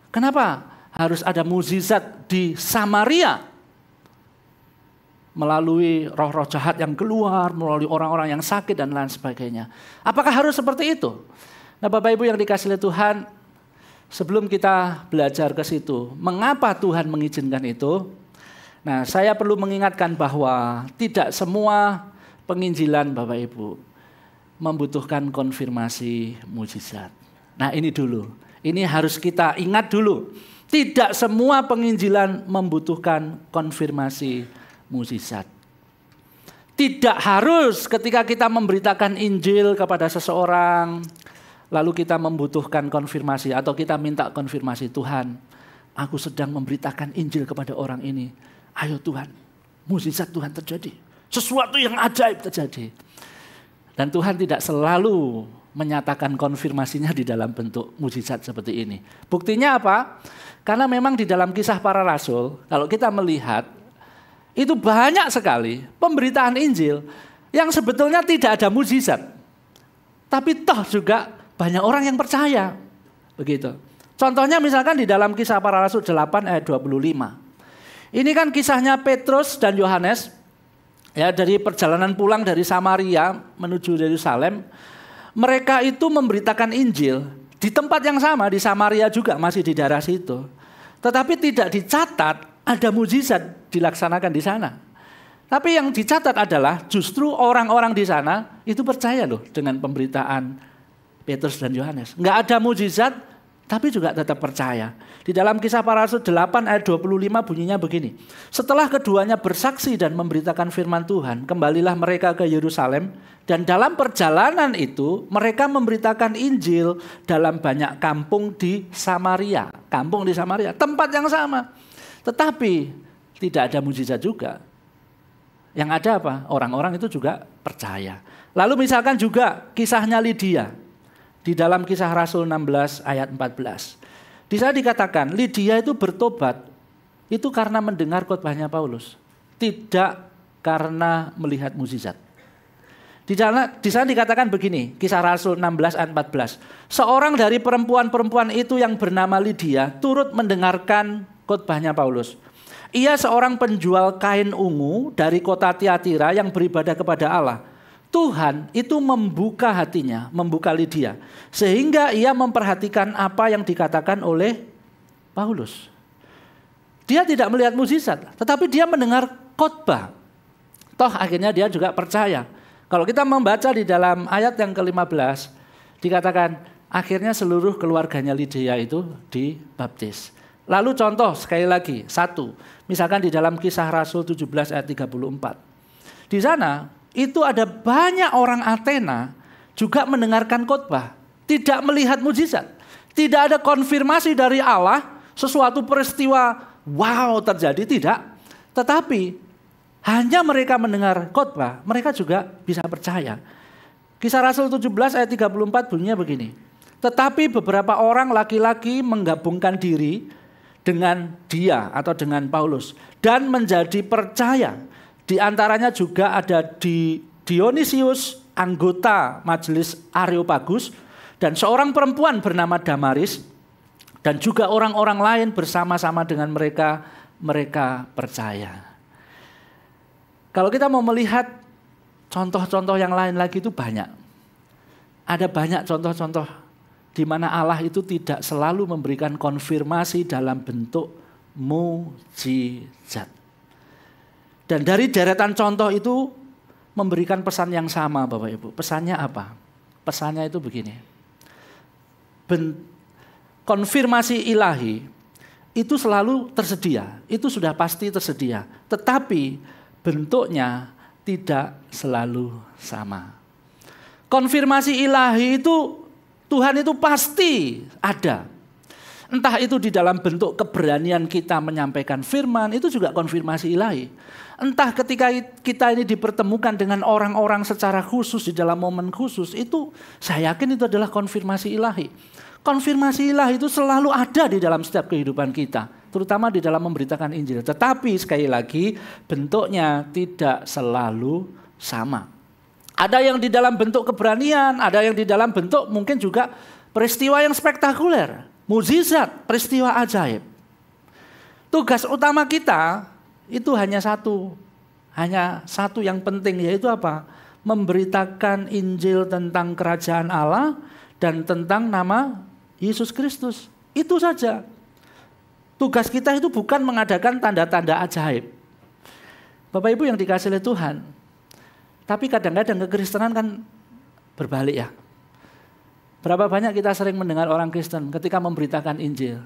Kenapa harus ada mukjizat di Samaria? Melalui roh-roh jahat yang keluar, melalui orang-orang yang sakit dan lain sebagainya. Apakah harus seperti itu? Nah, Bapak Ibu yang dikasihi Tuhan, sebelum kita belajar ke situ, mengapa Tuhan mengizinkan itu? Nah, saya perlu mengingatkan bahwa tidak semua penginjilan Bapak Ibu membutuhkan konfirmasi mukjizat. Nah, ini dulu. Ini harus kita ingat dulu. Tidak semua penginjilan membutuhkan konfirmasi mukjizat. Tidak harus ketika kita memberitakan Injil kepada seseorang, lalu kita membutuhkan konfirmasi atau kita minta konfirmasi, Tuhan, aku sedang memberitakan Injil kepada orang ini. Ayo Tuhan, mukjizat Tuhan terjadi. Sesuatu yang ajaib terjadi. Dan Tuhan tidak selalu menyatakan konfirmasinya di dalam bentuk mukjizat seperti ini. Buktinya apa? Karena memang di dalam Kisah Para Rasul, kalau kita melihat, itu banyak sekali pemberitaan Injil yang sebetulnya tidak ada mukjizat. Tapi toh juga banyak orang yang percaya. Begitu. Contohnya misalkan di dalam Kisah Para Rasul 8 ayat 25. Ini kan kisahnya Petrus dan Yohanes, ya, dari perjalanan pulang dari Samaria menuju Yerusalem. Mereka itu memberitakan Injil di tempat yang sama, di Samaria juga, masih di daerah situ. Tetapi tidak dicatat ada mukjizat dilaksanakan di sana. Tapi yang dicatat adalah justru orang-orang di sana itu percaya loh dengan pemberitaan Petrus dan Yohanes. Enggak ada mukjizat, tapi juga tetap percaya. Di dalam Kisah Para Rasul 8 ayat 25 bunyinya begini. Setelah keduanya bersaksi dan memberitakan firman Tuhan, kembalilah mereka ke Yerusalem. Dan dalam perjalanan itu mereka memberitakan Injil dalam banyak kampung di Samaria. Kampung di Samaria, tempat yang sama. Tetapi tidak ada mukjizat juga. Yang ada apa? Orang-orang itu juga percaya. Lalu misalkan juga kisahnya Lydia. Di dalam Kisah Rasul 16 ayat 14. Di sana dikatakan Lydia itu bertobat itu karena mendengar khotbahnya Paulus. Tidak karena melihat mukjizat. Di sana dikatakan begini, Kisah Rasul 16 ayat 14. Seorang dari perempuan-perempuan itu yang bernama Lydia turut mendengarkan khotbahnya Paulus. Ia seorang penjual kain ungu dari kota Tiatira yang beribadah kepada Allah. Tuhan itu membuka hatinya, membuka Lydia. Sehingga ia memperhatikan apa yang dikatakan oleh Paulus. Dia tidak melihat mukjizat, tetapi dia mendengar khotbah. Toh akhirnya dia juga percaya. Kalau kita membaca di dalam ayat yang ke-15, dikatakan akhirnya seluruh keluarganya Lydia itu dibaptis. Lalu contoh sekali lagi, satu. Misalkan di dalam Kisah Rasul 17 ayat 34. Di sana itu ada banyak orang Athena juga mendengarkan khotbah. Tidak melihat mukjizat. Tidak ada konfirmasi dari Allah, sesuatu peristiwa wow terjadi, tidak. Tetapi hanya mereka mendengar khotbah, mereka juga bisa percaya. Kisah Rasul 17 ayat 34 bunyinya begini. Tetapi beberapa orang laki-laki menggabungkan diri dengan dia atau dengan Paulus dan menjadi percaya. Di antaranya juga ada Dionysius, anggota majelis Areopagus, dan seorang perempuan bernama Damaris, dan juga orang-orang lain bersama-sama dengan mereka percaya. Kalau kita mau melihat contoh-contoh yang lain lagi itu banyak. Ada banyak contoh-contoh di mana Allah itu tidak selalu memberikan konfirmasi dalam bentuk mukjizat. Dan dari deretan contoh itu memberikan pesan yang sama Bapak Ibu. Pesannya apa? Pesannya itu begini. Konfirmasi ilahi itu selalu tersedia. Itu sudah pasti tersedia. Tetapi bentuknya tidak selalu sama. Konfirmasi ilahi itu Tuhan itu pasti ada. Entah itu di dalam bentuk keberanian kita menyampaikan firman, itu juga konfirmasi ilahi. Entah ketika kita ini dipertemukan dengan orang-orang secara khusus di dalam momen khusus, itu saya yakin itu adalah konfirmasi ilahi. Konfirmasi ilahi itu selalu ada di dalam setiap kehidupan kita, terutama di dalam memberitakan Injil. Tetapi sekali lagi bentuknya tidak selalu sama. Ada yang di dalam bentuk keberanian, ada yang di dalam bentuk mungkin juga peristiwa yang spektakuler. Mukjizat, peristiwa ajaib. Tugas utama kita itu hanya satu yang penting, yaitu apa? Memberitakan Injil tentang kerajaan Allah dan tentang nama Yesus Kristus. Itu saja. Tugas kita itu bukan mengadakan tanda-tanda ajaib. Bapak Ibu yang dikasihi oleh Tuhan. Tapi kadang-kadang kekristenan kan berbalik ya. Berapa banyak kita sering mendengar orang Kristen ketika memberitakan Injil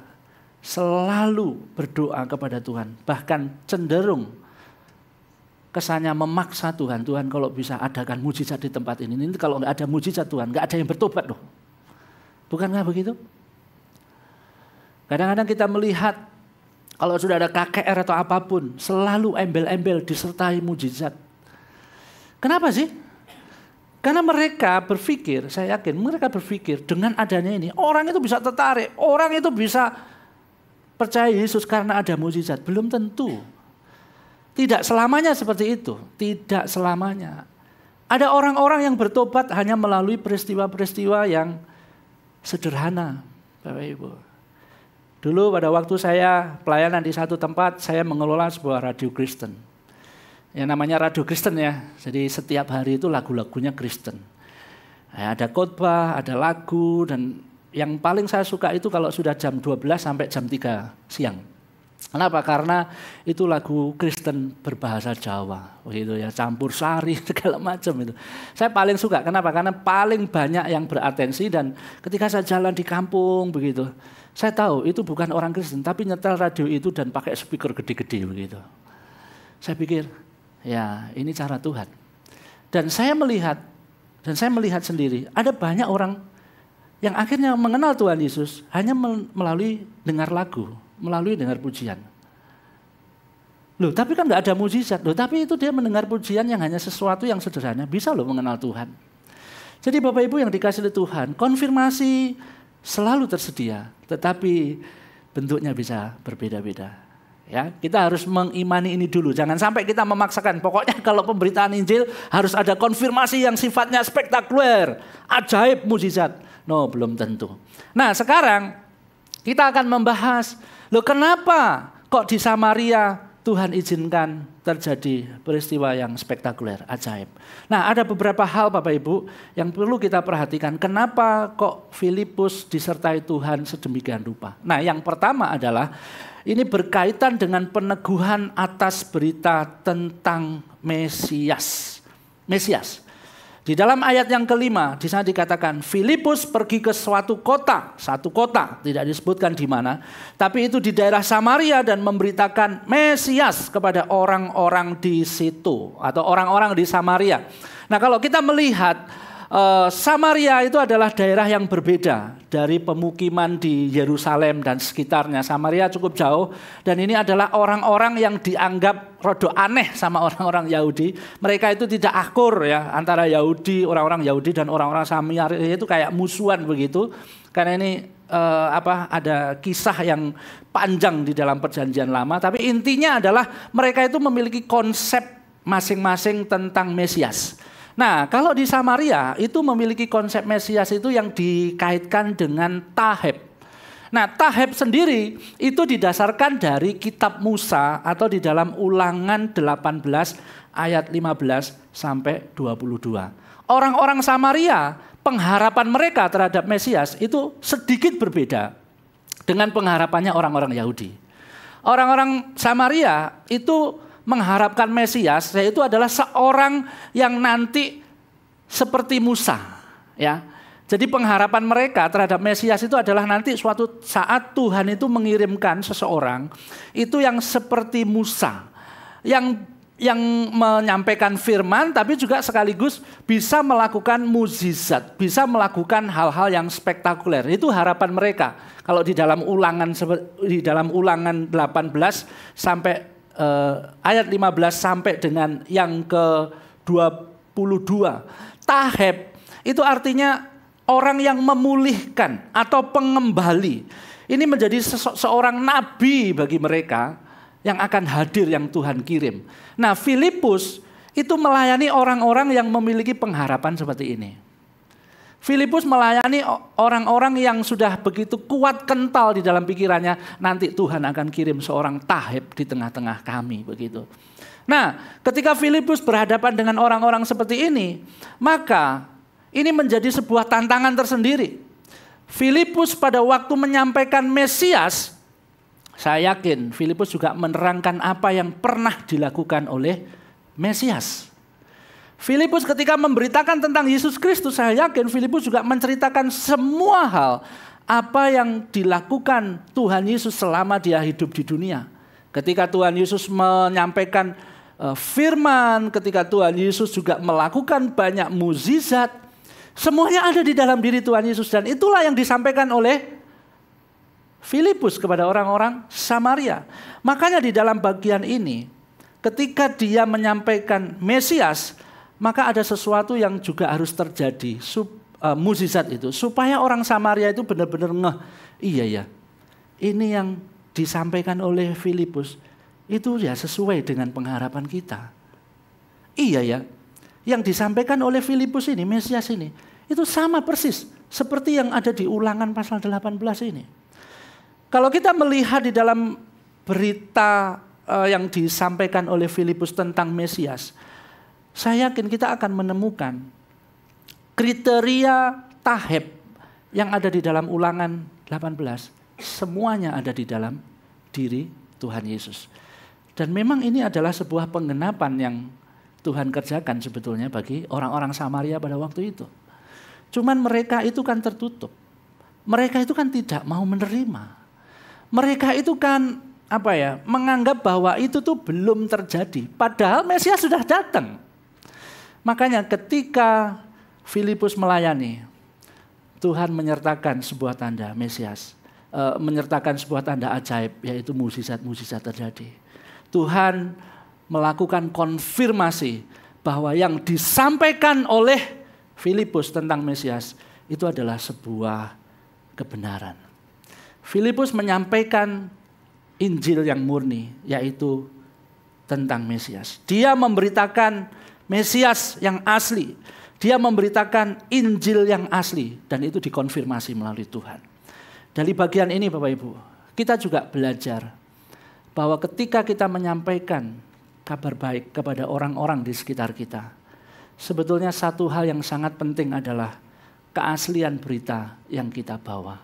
selalu berdoa kepada Tuhan, bahkan cenderung kesannya memaksa Tuhan. Tuhan kalau bisa adakan mujizat di tempat ini. Ini kalau nggak ada mujizat Tuhan, nggak ada yang bertobat loh. Bukankah begitu? Kadang-kadang kita melihat kalau sudah ada KKR atau apapun selalu embel-embel disertai mujizat. Kenapa sih? Karena mereka berpikir, saya yakin mereka berpikir dengan adanya ini, orang itu bisa tertarik, orang itu bisa percaya Yesus karena ada mujizat. Belum tentu. Tidak selamanya seperti itu, tidak selamanya. Ada orang-orang yang bertobat hanya melalui peristiwa-peristiwa yang sederhana, Bapak Ibu. Dulu pada waktu saya pelayanan di satu tempat, saya mengelola sebuah radio Kristen. Yang namanya radio Kristen ya, jadi setiap hari itu lagu-lagunya Kristen. Ada khotbah, ada lagu, dan yang paling saya suka itu kalau sudah jam 12 sampai jam 3 siang. Kenapa? Karena itu lagu Kristen berbahasa Jawa, begitu ya, campur sari segala macam itu. Saya paling suka, kenapa? Karena paling banyak yang beratensi, dan ketika saya jalan di kampung begitu, saya tahu itu bukan orang Kristen, tapi nyetel radio itu dan pakai speaker gede-gede begitu. Saya pikir, ya, ini cara Tuhan. Dan saya melihat sendiri, ada banyak orang yang akhirnya mengenal Tuhan Yesus hanya melalui dengar lagu, melalui dengar pujian. Loh, tapi kan nggak ada mujizat. Loh, tapi itu dia mendengar pujian yang hanya sesuatu yang sederhana, bisa loh mengenal Tuhan. Jadi Bapak Ibu yang dikasihi Tuhan, konfirmasi selalu tersedia, tetapi bentuknya bisa berbeda-beda. Ya, kita harus mengimani ini dulu. Jangan sampai kita memaksakan. Pokoknya kalau pemberitaan Injil harus ada konfirmasi yang sifatnya spektakuler, ajaib, mujizat. No, belum tentu. Nah, sekarang kita akan membahas, loh kenapa kok di Samaria Tuhan izinkan terjadi peristiwa yang spektakuler, ajaib. Nah, ada beberapa hal Bapak Ibu yang perlu kita perhatikan. Kenapa kok Filipus disertai Tuhan sedemikian rupa? Nah, yang pertama adalah ini berkaitan dengan peneguhan atas berita tentang Mesias. Mesias. Di dalam ayat yang kelima, di sana dikatakan Filipus pergi ke satu kota, tidak disebutkan di mana, tapi itu di daerah Samaria dan memberitakan Mesias kepada orang-orang di situ atau orang-orang di Samaria. Nah, kalau kita melihat Samaria itu adalah daerah yang berbeda dari pemukiman di Yerusalem dan sekitarnya. Samaria cukup jauh dan ini adalah orang-orang yang dianggap rodo aneh sama orang-orang Yahudi. Mereka itu tidak akur ya antara Yahudi, orang-orang Yahudi dan orang-orang Samaria itu kayak musuhan begitu. Karena ini ada kisah yang panjang di dalam Perjanjian Lama, tapi intinya adalah mereka itu memiliki konsep masing-masing tentang Mesias. Nah, kalau di Samaria itu memiliki konsep Mesias itu yang dikaitkan dengan Taheb. Nah, Taheb sendiri itu didasarkan dari kitab Musa atau di dalam Ulangan 18 ayat 15 sampai 22. Orang-orang Samaria, pengharapan mereka terhadap Mesias itu sedikit berbeda dengan pengharapannya orang-orang Yahudi. Orang-orang Samaria itu mengharapkan Mesias, yaitu adalah seorang yang nanti seperti Musa, ya. Jadi pengharapan mereka terhadap Mesias itu adalah nanti suatu saat Tuhan itu mengirimkan seseorang itu yang seperti Musa, yang yang menyampaikan firman, tapi juga sekaligus bisa melakukan mukjizat, bisa melakukan hal-hal yang spektakuler. Itu harapan mereka. Kalau di dalam Ulangan 18 sampai ayat 15 sampai dengan yang ke-22. Taheb itu artinya orang yang memulihkan atau pengembali. Ini menjadi seorang nabi bagi mereka yang akan hadir, yang Tuhan kirim. Nah, Filipus itu melayani orang-orang yang memiliki pengharapan seperti ini. Filipus melayani orang-orang yang sudah begitu kuat kental di dalam pikirannya, nanti Tuhan akan kirim seorang Taheb di tengah-tengah kami, begitu. Nah, ketika Filipus berhadapan dengan orang-orang seperti ini, maka ini menjadi sebuah tantangan tersendiri. Filipus pada waktu menyampaikan Mesias, saya yakin Filipus juga menerangkan apa yang pernah dilakukan oleh Mesias. Filipus ketika memberitakan tentang Yesus Kristus, saya yakin Filipus juga menceritakan semua hal apa yang dilakukan Tuhan Yesus selama dia hidup di dunia. Ketika Tuhan Yesus menyampaikan firman, ketika Tuhan Yesus juga melakukan banyak mukjizat, semuanya ada di dalam diri Tuhan Yesus. Dan itulah yang disampaikan oleh Filipus kepada orang-orang Samaria. Makanya di dalam bagian ini, ketika dia menyampaikan Mesias, maka ada sesuatu yang juga harus terjadi, mukjizat itu, supaya orang Samaria itu benar-benar ngeh, iya ya, ini yang disampaikan oleh Filipus, itu ya sesuai dengan pengharapan kita. Iya ya, yang disampaikan oleh Filipus ini, Mesias ini, itu sama persis seperti yang ada di Ulangan pasal 18 ini. Kalau kita melihat di dalam berita yang disampaikan oleh Filipus tentang Mesias, saya yakin kita akan menemukan kriteria Taheb yang ada di dalam Ulangan 18. Semuanya ada di dalam diri Tuhan Yesus. Dan memang ini adalah sebuah penggenapan yang Tuhan kerjakan sebetulnya bagi orang-orang Samaria pada waktu itu. Cuman mereka itu kan tertutup. Mereka itu kan tidak mau menerima. Mereka itu kan menganggap bahwa itu tuh belum terjadi. Padahal Mesias sudah datang. Makanya ketika Filipus melayani, Tuhan menyertakan sebuah tanda Mesias. Menyertakan sebuah tanda ajaib, yaitu mukjizat-mukjizat terjadi. Tuhan melakukan konfirmasi bahwa yang disampaikan oleh Filipus tentang Mesias itu adalah sebuah kebenaran. Filipus menyampaikan Injil yang murni, yaitu tentang Mesias. Dia memberitakan Mesias yang asli. Dia memberitakan Injil yang asli, dan itu dikonfirmasi melalui Tuhan. Dari bagian ini Bapak Ibu, kita juga belajar bahwa ketika kita menyampaikan kabar baik kepada orang-orang di sekitar kita, sebetulnya satu hal yang sangat penting adalah keaslian berita yang kita bawa.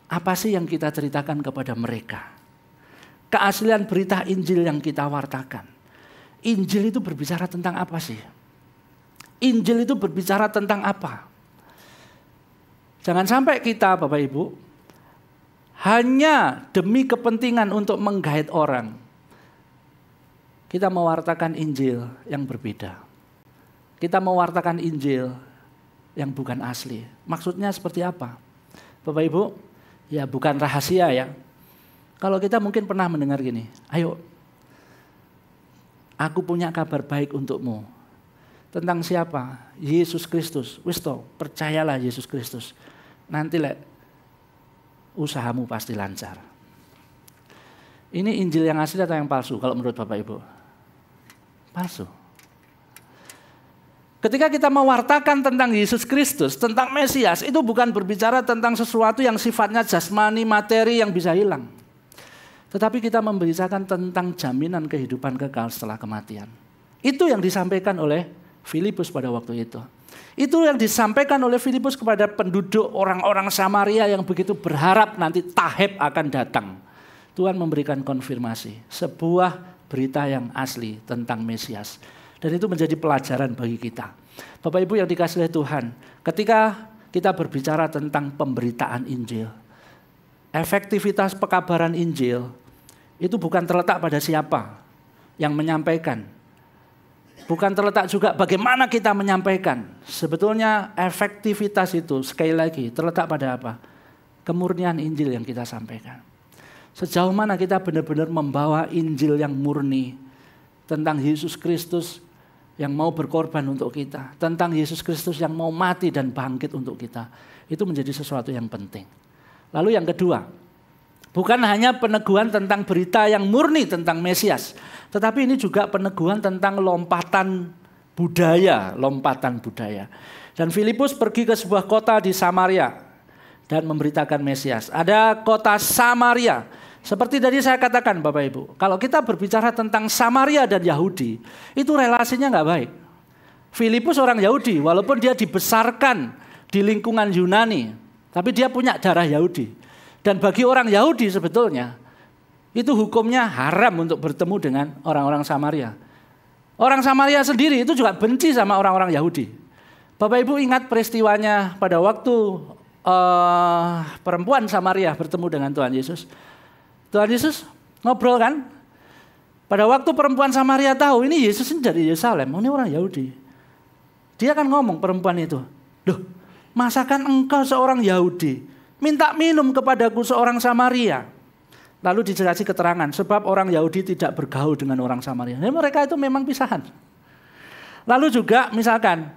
Apa sih yang kita ceritakan kepada mereka? Keaslian berita Injil yang kita wartakan. Injil itu berbicara tentang apa sih? Injil itu berbicara tentang apa? Jangan sampai kita Bapak Ibu hanya demi kepentingan untuk menggait orang, kita mewartakan Injil yang berbeda. Kita mewartakan Injil yang bukan asli. Maksudnya seperti apa? Bapak Ibu, ya bukan rahasia ya. Kalau kita mungkin pernah mendengar gini, ayo aku punya kabar baik untukmu. Tentang siapa? Yesus Kristus. Wis toh, percayalah Yesus Kristus. Nanti usahamu pasti lancar. Ini Injil yang asli atau yang palsu kalau menurut Bapak Ibu? Palsu. Ketika kita mewartakan tentang Yesus Kristus, tentang Mesias, itu bukan berbicara tentang sesuatu yang sifatnya jasmani, materi yang bisa hilang. Tetapi kita membicarakan tentang jaminan kehidupan kekal setelah kematian. Itu yang disampaikan oleh Filipus pada waktu itu. Itu yang disampaikan oleh Filipus kepada penduduk orang-orang Samaria yang begitu berharap nanti Taheb akan datang. Tuhan memberikan konfirmasi, sebuah berita yang asli tentang Mesias. Dan itu menjadi pelajaran bagi kita. Bapak Ibu yang dikasihi oleh Tuhan, ketika kita berbicara tentang pemberitaan Injil, efektivitas pekabaran Injil itu bukan terletak pada siapa. yang menyampaikan. Bukan terletak juga bagaimana kita menyampaikan. Sebetulnya efektivitas itu sekali lagi terletak pada apa? Kemurnian Injil yang kita sampaikan. Sejauh mana kita benar-benar membawa Injil yang murni tentang Yesus Kristus yang mau berkorban untuk kita. Tentang Yesus Kristus yang mau mati dan bangkit untuk kita. Itu menjadi sesuatu yang penting. Lalu yang kedua, bukan hanya peneguhan tentang berita yang murni tentang Mesias. Tetapi ini juga peneguhan tentang lompatan budaya. Dan Filipus pergi ke sebuah kota di Samaria dan memberitakan Mesias. Ada kota Samaria. Seperti tadi saya katakan Bapak Ibu, kalau kita berbicara tentang Samaria dan Yahudi, itu relasinya nggak baik. Filipus orang Yahudi, walaupun dia dibesarkan di lingkungan Yunani, tapi dia punya darah Yahudi. Dan bagi orang Yahudi sebetulnya, itu hukumnya haram untuk bertemu dengan orang-orang Samaria. Orang Samaria sendiri itu juga benci sama orang-orang Yahudi. Bapak Ibu ingat peristiwanya pada waktu perempuan Samaria bertemu dengan Tuhan Yesus. Tuhan Yesus ngobrol kan. Pada waktu perempuan Samaria tahu ini Yesus ini dari Yerusalem, ini orang Yahudi. Dia kan ngomong perempuan itu, "Loh, masakan engkau seorang Yahudi minta minum kepadaku seorang Samaria?" Lalu dikasih keterangan, sebab orang Yahudi tidak bergaul dengan orang Samaria. Jadi mereka itu memang pisahan. Lalu juga misalkan,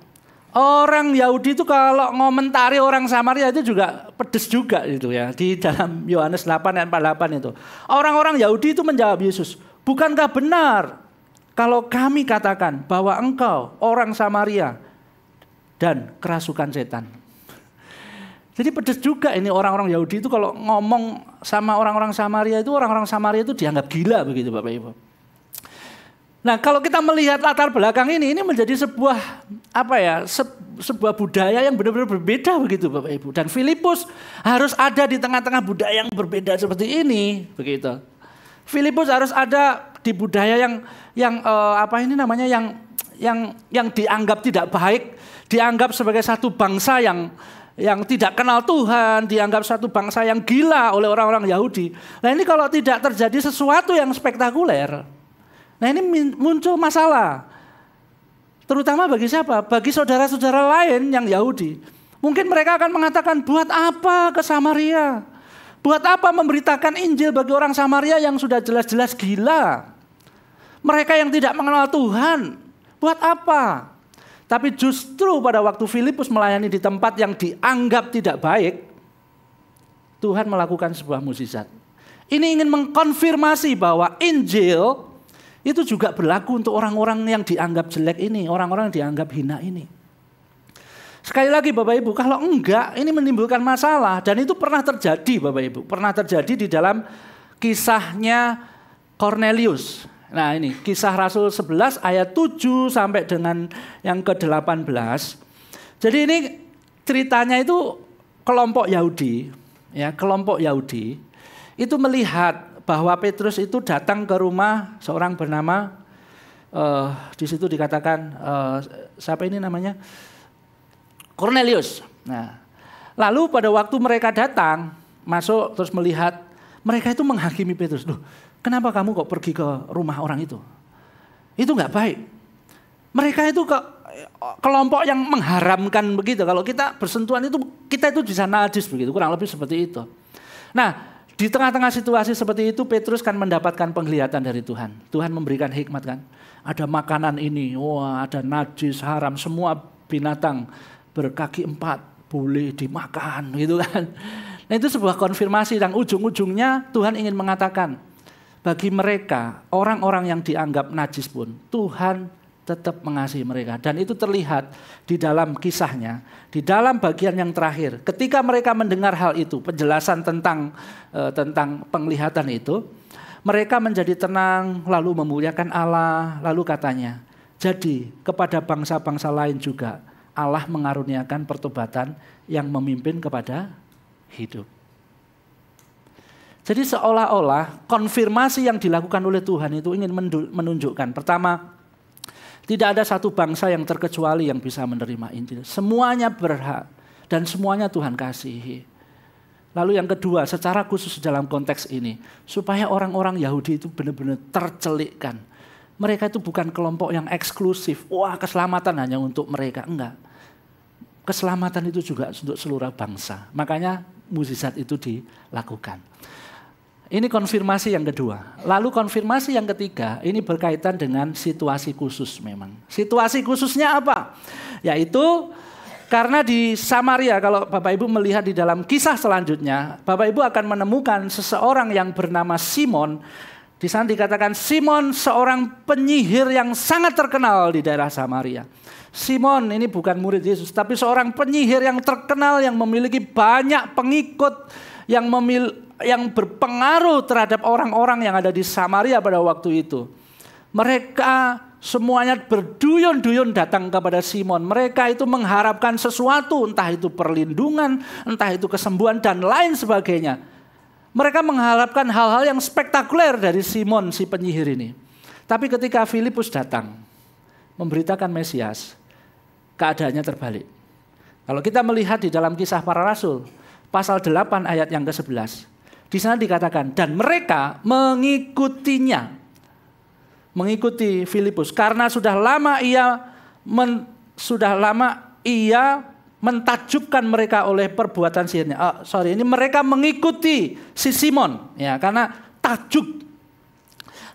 orang Yahudi itu kalau ngomentari orang Samaria itu juga pedes juga gitu ya. Di dalam Yohanes 8 ayat 48 itu. Orang-orang Yahudi itu menjawab Yesus, "Bukankah benar kalau kami katakan bahwa engkau orang Samaria dan kerasukan setan?" Jadi pedes juga ini orang-orang Yahudi itu kalau ngomong sama orang-orang Samaria itu dianggap gila begitu Bapak Ibu. Nah, kalau kita melihat latar belakang ini menjadi sebuah sebuah budaya yang benar-benar berbeda begitu Bapak Ibu. Dan Filipus harus ada di tengah-tengah budaya yang berbeda seperti ini begitu. Filipus harus ada di budaya yang dianggap tidak baik, dianggap sebagai satu bangsa yang tidak kenal Tuhan, dianggap satu bangsa yang gila oleh orang-orang Yahudi. Nah ini kalau tidak terjadi sesuatu yang spektakuler, nah ini muncul masalah. Terutama bagi siapa? Bagi saudara-saudara lain yang Yahudi. Mungkin mereka akan mengatakan, buat apa ke Samaria? Buat apa memberitakan Injil bagi orang Samaria yang sudah jelas-jelas gila? Mereka yang tidak mengenal Tuhan, buat apa? Tapi justru pada waktu Filipus melayani di tempat yang dianggap tidak baik, Tuhan melakukan sebuah mukjizat. Ini ingin mengkonfirmasi bahwa Injil itu juga berlaku untuk orang-orang yang dianggap jelek ini, orang-orang yang dianggap hina ini. Sekali lagi Bapak Ibu, kalau enggak ini menimbulkan masalah dan itu pernah terjadi Bapak Ibu. Pernah terjadi di dalam kisahnya Cornelius. Nah ini kisah Rasul 11 ayat 7 sampai dengan yang ke-18. Jadi ini ceritanya itu kelompok Yahudi, ya kelompok Yahudi itu melihat bahwa Petrus itu datang ke rumah seorang bernama di situ dikatakan siapa ini namanya Cornelius. Nah, lalu pada waktu mereka datang masuk terus melihat mereka itu menghakimi Petrus. Loh, kenapa kamu kok pergi ke rumah orang itu? Itu nggak baik. Mereka itu kelompok yang mengharamkan begitu. Kalau kita bersentuhan itu kita itu bisa najis begitu, kurang lebih seperti itu. Nah, di tengah-tengah situasi seperti itu Petrus kan mendapatkan penglihatan dari Tuhan. Tuhan memberikan hikmat kan. Ada makanan ini, wah ada najis, haram, semua binatang berkaki 4 boleh dimakan gitu kan. Nah itu sebuah konfirmasi dan ujung-ujungnya Tuhan ingin mengatakan bagi mereka orang-orang yang dianggap najis pun Tuhan tetap mengasihi mereka. Dan itu terlihat di dalam kisahnya, di dalam bagian yang terakhir. Ketika mereka mendengar hal itu, penjelasan tentang penglihatan itu, mereka menjadi tenang lalu memuliakan Allah, lalu katanya, jadi kepada bangsa-bangsa lain juga Allah mengaruniakan pertobatan yang memimpin kepada hidup. Jadi seolah-olah konfirmasi yang dilakukan oleh Tuhan itu ingin menunjukkan. Pertama, tidak ada satu bangsa yang terkecuali yang bisa menerima Injil. Semuanya berhak dan semuanya Tuhan kasihi. Lalu yang kedua, secara khusus dalam konteks ini, supaya orang-orang Yahudi itu benar-benar tercelikkan. Mereka itu bukan kelompok yang eksklusif. Wah, keselamatan hanya untuk mereka. Enggak. Keselamatan itu juga untuk seluruh bangsa. Makanya mukjizat itu dilakukan. Ini konfirmasi yang kedua. Lalu konfirmasi yang ketiga, ini berkaitan dengan situasi khusus memang. Situasi khususnya apa? Yaitu karena di Samaria, kalau Bapak Ibu melihat di dalam kisah selanjutnya, Bapak Ibu akan menemukan seseorang yang bernama Simon. Di sana dikatakan Simon seorang penyihir yang sangat terkenal di daerah Samaria. Simon ini bukan murid Yesus, tapi seorang penyihir yang terkenal yang memiliki banyak pengikut, yang berpengaruh terhadap orang-orang yang ada di Samaria pada waktu itu. Mereka semuanya berduyun-duyun datang kepada Simon. Mereka itu mengharapkan sesuatu, entah itu perlindungan, entah itu kesembuhan dan lain sebagainya. Mereka mengharapkan hal-hal yang spektakuler dari Simon si penyihir ini. Tapi ketika Filipus datang memberitakan Mesias, keadaannya terbalik. Kalau kita melihat di dalam Kisah Para Rasul, pasal 8 ayat yang ke-11. Di sana dikatakan, dan mereka mengikutinya. Mengikuti Filipus. Karena sudah lama ia mentakjubkan mereka oleh perbuatan sihirnya. Ini mereka mengikuti si Simon, ya, karena takjub.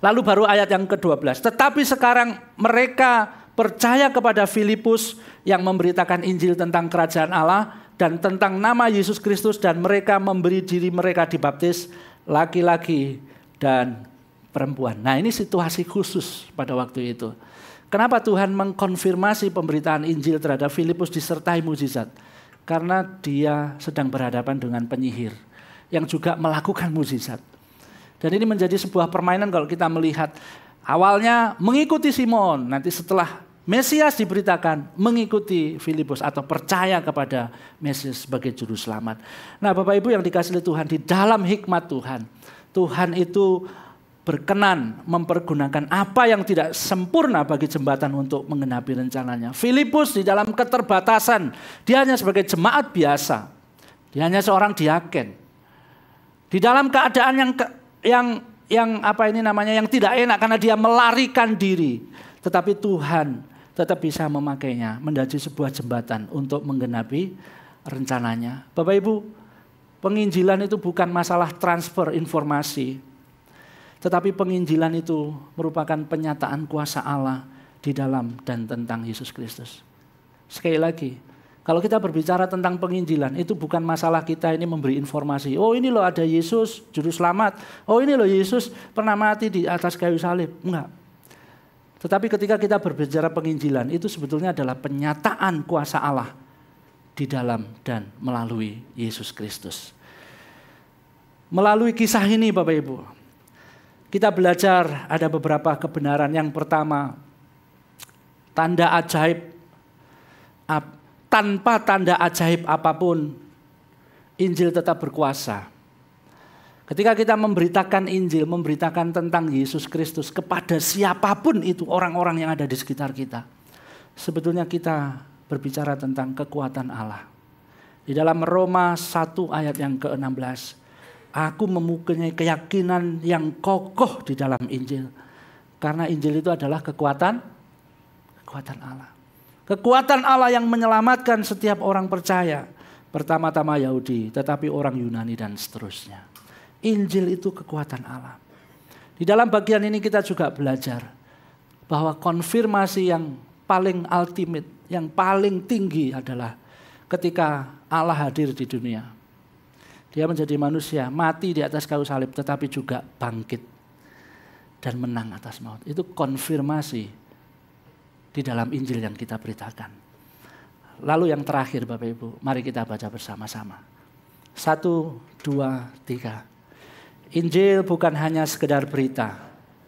Lalu baru ayat yang ke-12. Tetapi sekarang mereka percaya kepada Filipus yang memberitakan Injil tentang kerajaan Allah dan tentang nama Yesus Kristus, dan mereka memberi diri mereka dibaptis, laki-laki dan perempuan. Nah, ini situasi khusus pada waktu itu. Kenapa Tuhan mengkonfirmasi pemberitaan Injil terhadap Filipus disertai mukjizat? Karena dia sedang berhadapan dengan penyihir yang juga melakukan mukjizat. Dan ini menjadi sebuah permainan kalau kita melihat. Awalnya mengikuti Simon, nanti setelah Mesias diberitakan mengikuti Filipus atau percaya kepada Mesias sebagai juru selamat. Nah, Bapak Ibu yang dikasihi Tuhan, di dalam hikmat Tuhan, Tuhan itu berkenan mempergunakan apa yang tidak sempurna bagi jembatan untuk menggenapi rencananya. Filipus di dalam keterbatasan, dia hanya sebagai jemaat biasa. Dia hanya seorang diaken. Di dalam keadaan yang tidak enak karena dia melarikan diri. Tetapi Tuhan tetap bisa memakainya menjadi sebuah jembatan untuk menggenapi rencananya. Bapak Ibu, penginjilan itu bukan masalah transfer informasi. Tetapi penginjilan itu merupakan penyataan kuasa Allah di dalam dan tentang Yesus Kristus. Sekali lagi, kalau kita berbicara tentang penginjilan, itu bukan masalah kita ini memberi informasi. Oh, ini loh ada Yesus, juru selamat. Oh, ini loh Yesus pernah mati di atas kayu salib. Enggak. Tetapi ketika kita berbicara penginjilan, itu sebetulnya adalah penyataan kuasa Allah di dalam dan melalui Yesus Kristus. Melalui kisah ini Bapak Ibu, kita belajar ada beberapa kebenaran. Yang pertama, tanda ajaib. Tanpa tanda ajaib apapun, Injil tetap berkuasa. Ketika kita memberitakan Injil, memberitakan tentang Yesus Kristus kepada siapapun itu orang-orang yang ada di sekitar kita, sebetulnya kita berbicara tentang kekuatan Allah. Di dalam Roma 1 ayat yang ke-16, aku mempunyai keyakinan yang kokoh di dalam Injil. Karena Injil itu adalah kekuatan Allah. Kekuatan Allah yang menyelamatkan setiap orang percaya. Pertama-tama Yahudi, tetapi orang Yunani dan seterusnya. Injil itu kekuatan Allah. Di dalam bagian ini kita juga belajar bahwa konfirmasi yang paling ultimate, yang paling tinggi adalah ketika Allah hadir di dunia. Dia menjadi manusia, mati di atas kayu salib, tetapi juga bangkit dan menang atas maut. Itu konfirmasi di dalam Injil yang kita beritakan. Lalu yang terakhir Bapak Ibu, mari kita baca bersama-sama. 1, 2, 3. Injil bukan hanya sekedar berita,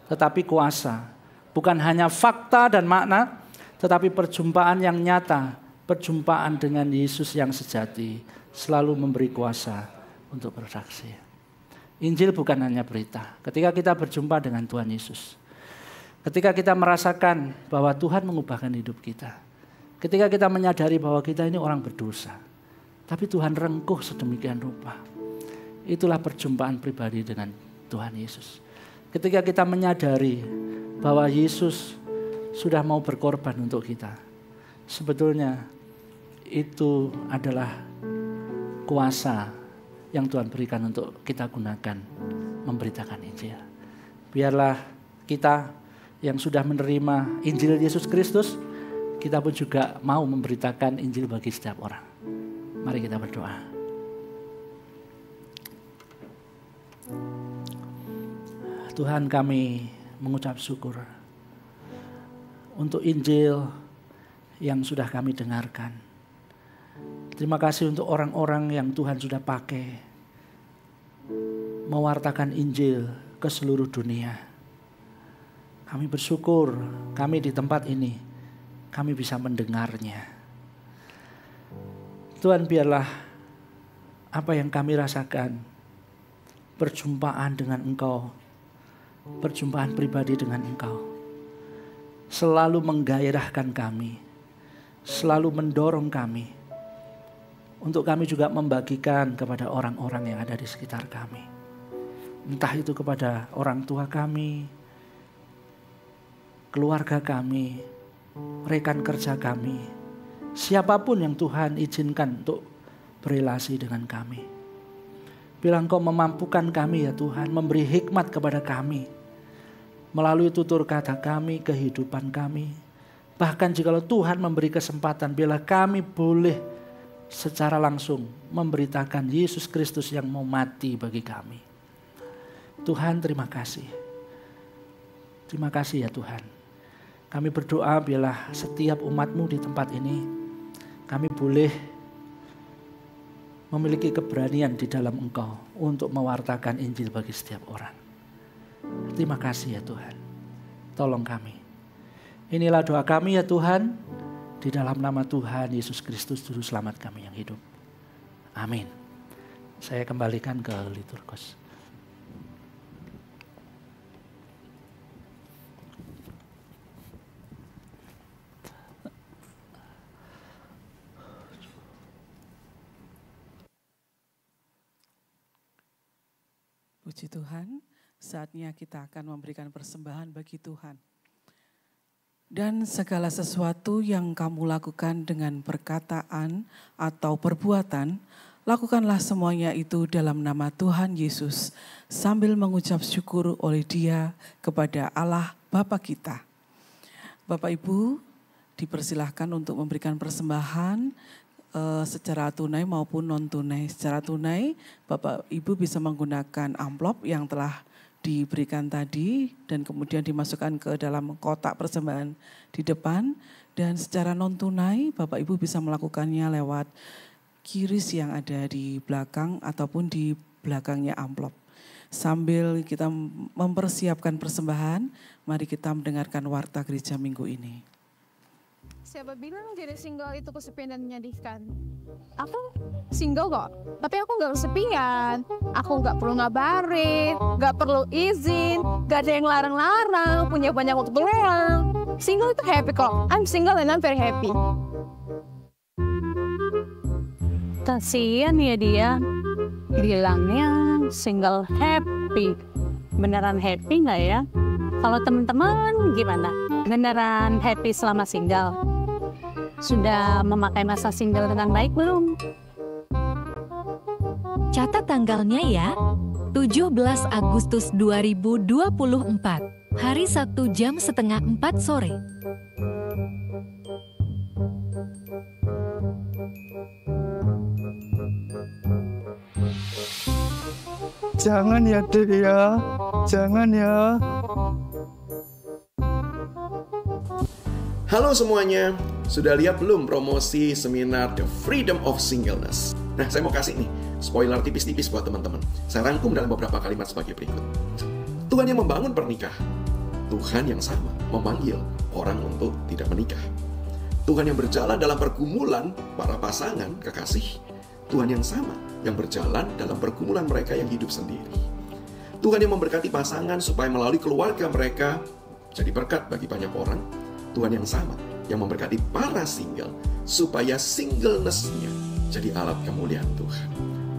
tetapi kuasa. Bukan hanya fakta dan makna, tetapi perjumpaan yang nyata, perjumpaan dengan Yesus yang sejati, selalu memberi kuasa untuk bersaksi. Injil bukan hanya berita. Ketika kita berjumpa dengan Tuhan Yesus, ketika kita merasakan bahwa Tuhan mengubahkan hidup kita, ketika kita menyadari bahwa kita ini orang berdosa, tapi Tuhan rengkuh sedemikian rupa, itulah perjumpaan pribadi dengan Tuhan Yesus. Ketika kita menyadari bahwa Yesus sudah mau berkorban untuk kita. Sebetulnya itu adalah kuasa yang Tuhan berikan untuk kita gunakan memberitakan Injil. Biarlah kita yang sudah menerima Injil Yesus Kristus, kita pun juga mau memberitakan Injil bagi setiap orang. Mari kita berdoa. Tuhan, kami mengucap syukur untuk Injil yang sudah kami dengarkan. Terima kasih untuk orang-orang yang Tuhan sudah pakai mewartakan Injil ke seluruh dunia. Kami bersyukur kami di tempat ini, kami bisa mendengarnya. Tuhan, biarlah apa yang kami rasakan, perjumpaan dengan Engkau, perjumpaan pribadi dengan Engkau, selalu menggairahkan kami, selalu mendorong kami, untuk kami juga membagikan kepada orang-orang yang ada di sekitar kami. Entah itu kepada orang tua kami, keluarga kami, rekan kerja kami, siapapun yang Tuhan izinkan untuk berelasi dengan kami. Bila Engkau memampukan kami ya Tuhan, memberi hikmat kepada kami, melalui tutur kata kami, kehidupan kami. Bahkan jikalau Tuhan memberi kesempatan, bila kami boleh secara langsung memberitakan Yesus Kristus yang mau mati bagi kami. Tuhan, terima kasih. Terima kasih ya Tuhan. Kami berdoa biarlah setiap umat-Mu di tempat ini, kami boleh memiliki keberanian di dalam Engkau untuk mewartakan Injil bagi setiap orang. Terima kasih ya Tuhan. Tolong kami. Inilah doa kami ya Tuhan. Di dalam nama Tuhan Yesus Kristus Juru Selamat kami yang hidup. Amin. Saya kembalikan ke liturgus. Puji Tuhan, saatnya kita akan memberikan persembahan bagi Tuhan. Dan segala sesuatu yang kamu lakukan dengan perkataan atau perbuatan, lakukanlah semuanya itu dalam nama Tuhan Yesus, sambil mengucap syukur oleh Dia kepada Allah Bapa kita. Bapak Ibu, dipersilahkan untuk memberikan persembahan secara tunai maupun non tunai. Secara tunai, Bapak Ibu bisa menggunakan amplop yang telah diberikan tadi dan kemudian dimasukkan ke dalam kotak persembahan di depan. Dan secara non tunai, Bapak Ibu bisa melakukannya lewat kiris yang ada di belakang ataupun di belakangnya amplop. Sambil kita mempersiapkan persembahan, mari kita mendengarkan warta gereja minggu ini. Siapa bilang jadi single itu kesepian dan menyedihkan? Aku single kok, tapi aku gak kesepian. Aku gak perlu ngabarin, gak perlu izin, gak ada yang larang-larang, punya banyak waktu berulang. Single itu happy kok, I'm single and I'm very happy. Kasian ya dia, bilangnya single happy. Beneran happy gak ya? Kalau teman-teman gimana? Beneran happy selama single? Sudah memakai masa single dengan baik belum? Catat tanggalnya ya, 17 Agustus 2024, hari Sabtu jam 3:30 sore. Jangan ya Dek ya, jangan ya. Halo semuanya, sudah lihat belum promosi seminar The Freedom of Singleness? Nah, saya mau kasih nih spoiler tipis-tipis buat teman-teman. Saya rangkum dalam beberapa kalimat sebagai berikut. Tuhan yang membangun pernikahan, Tuhan yang sama memanggil orang untuk tidak menikah. Tuhan yang berjalan dalam pergumulan para pasangan kekasih, Tuhan yang sama yang berjalan dalam pergumulan mereka yang hidup sendiri. Tuhan yang memberkati pasangan supaya melalui keluarga mereka jadi berkat bagi banyak orang. Tuhan yang sama yang memberkati para single supaya singleness-nya jadi alat kemuliaan Tuhan.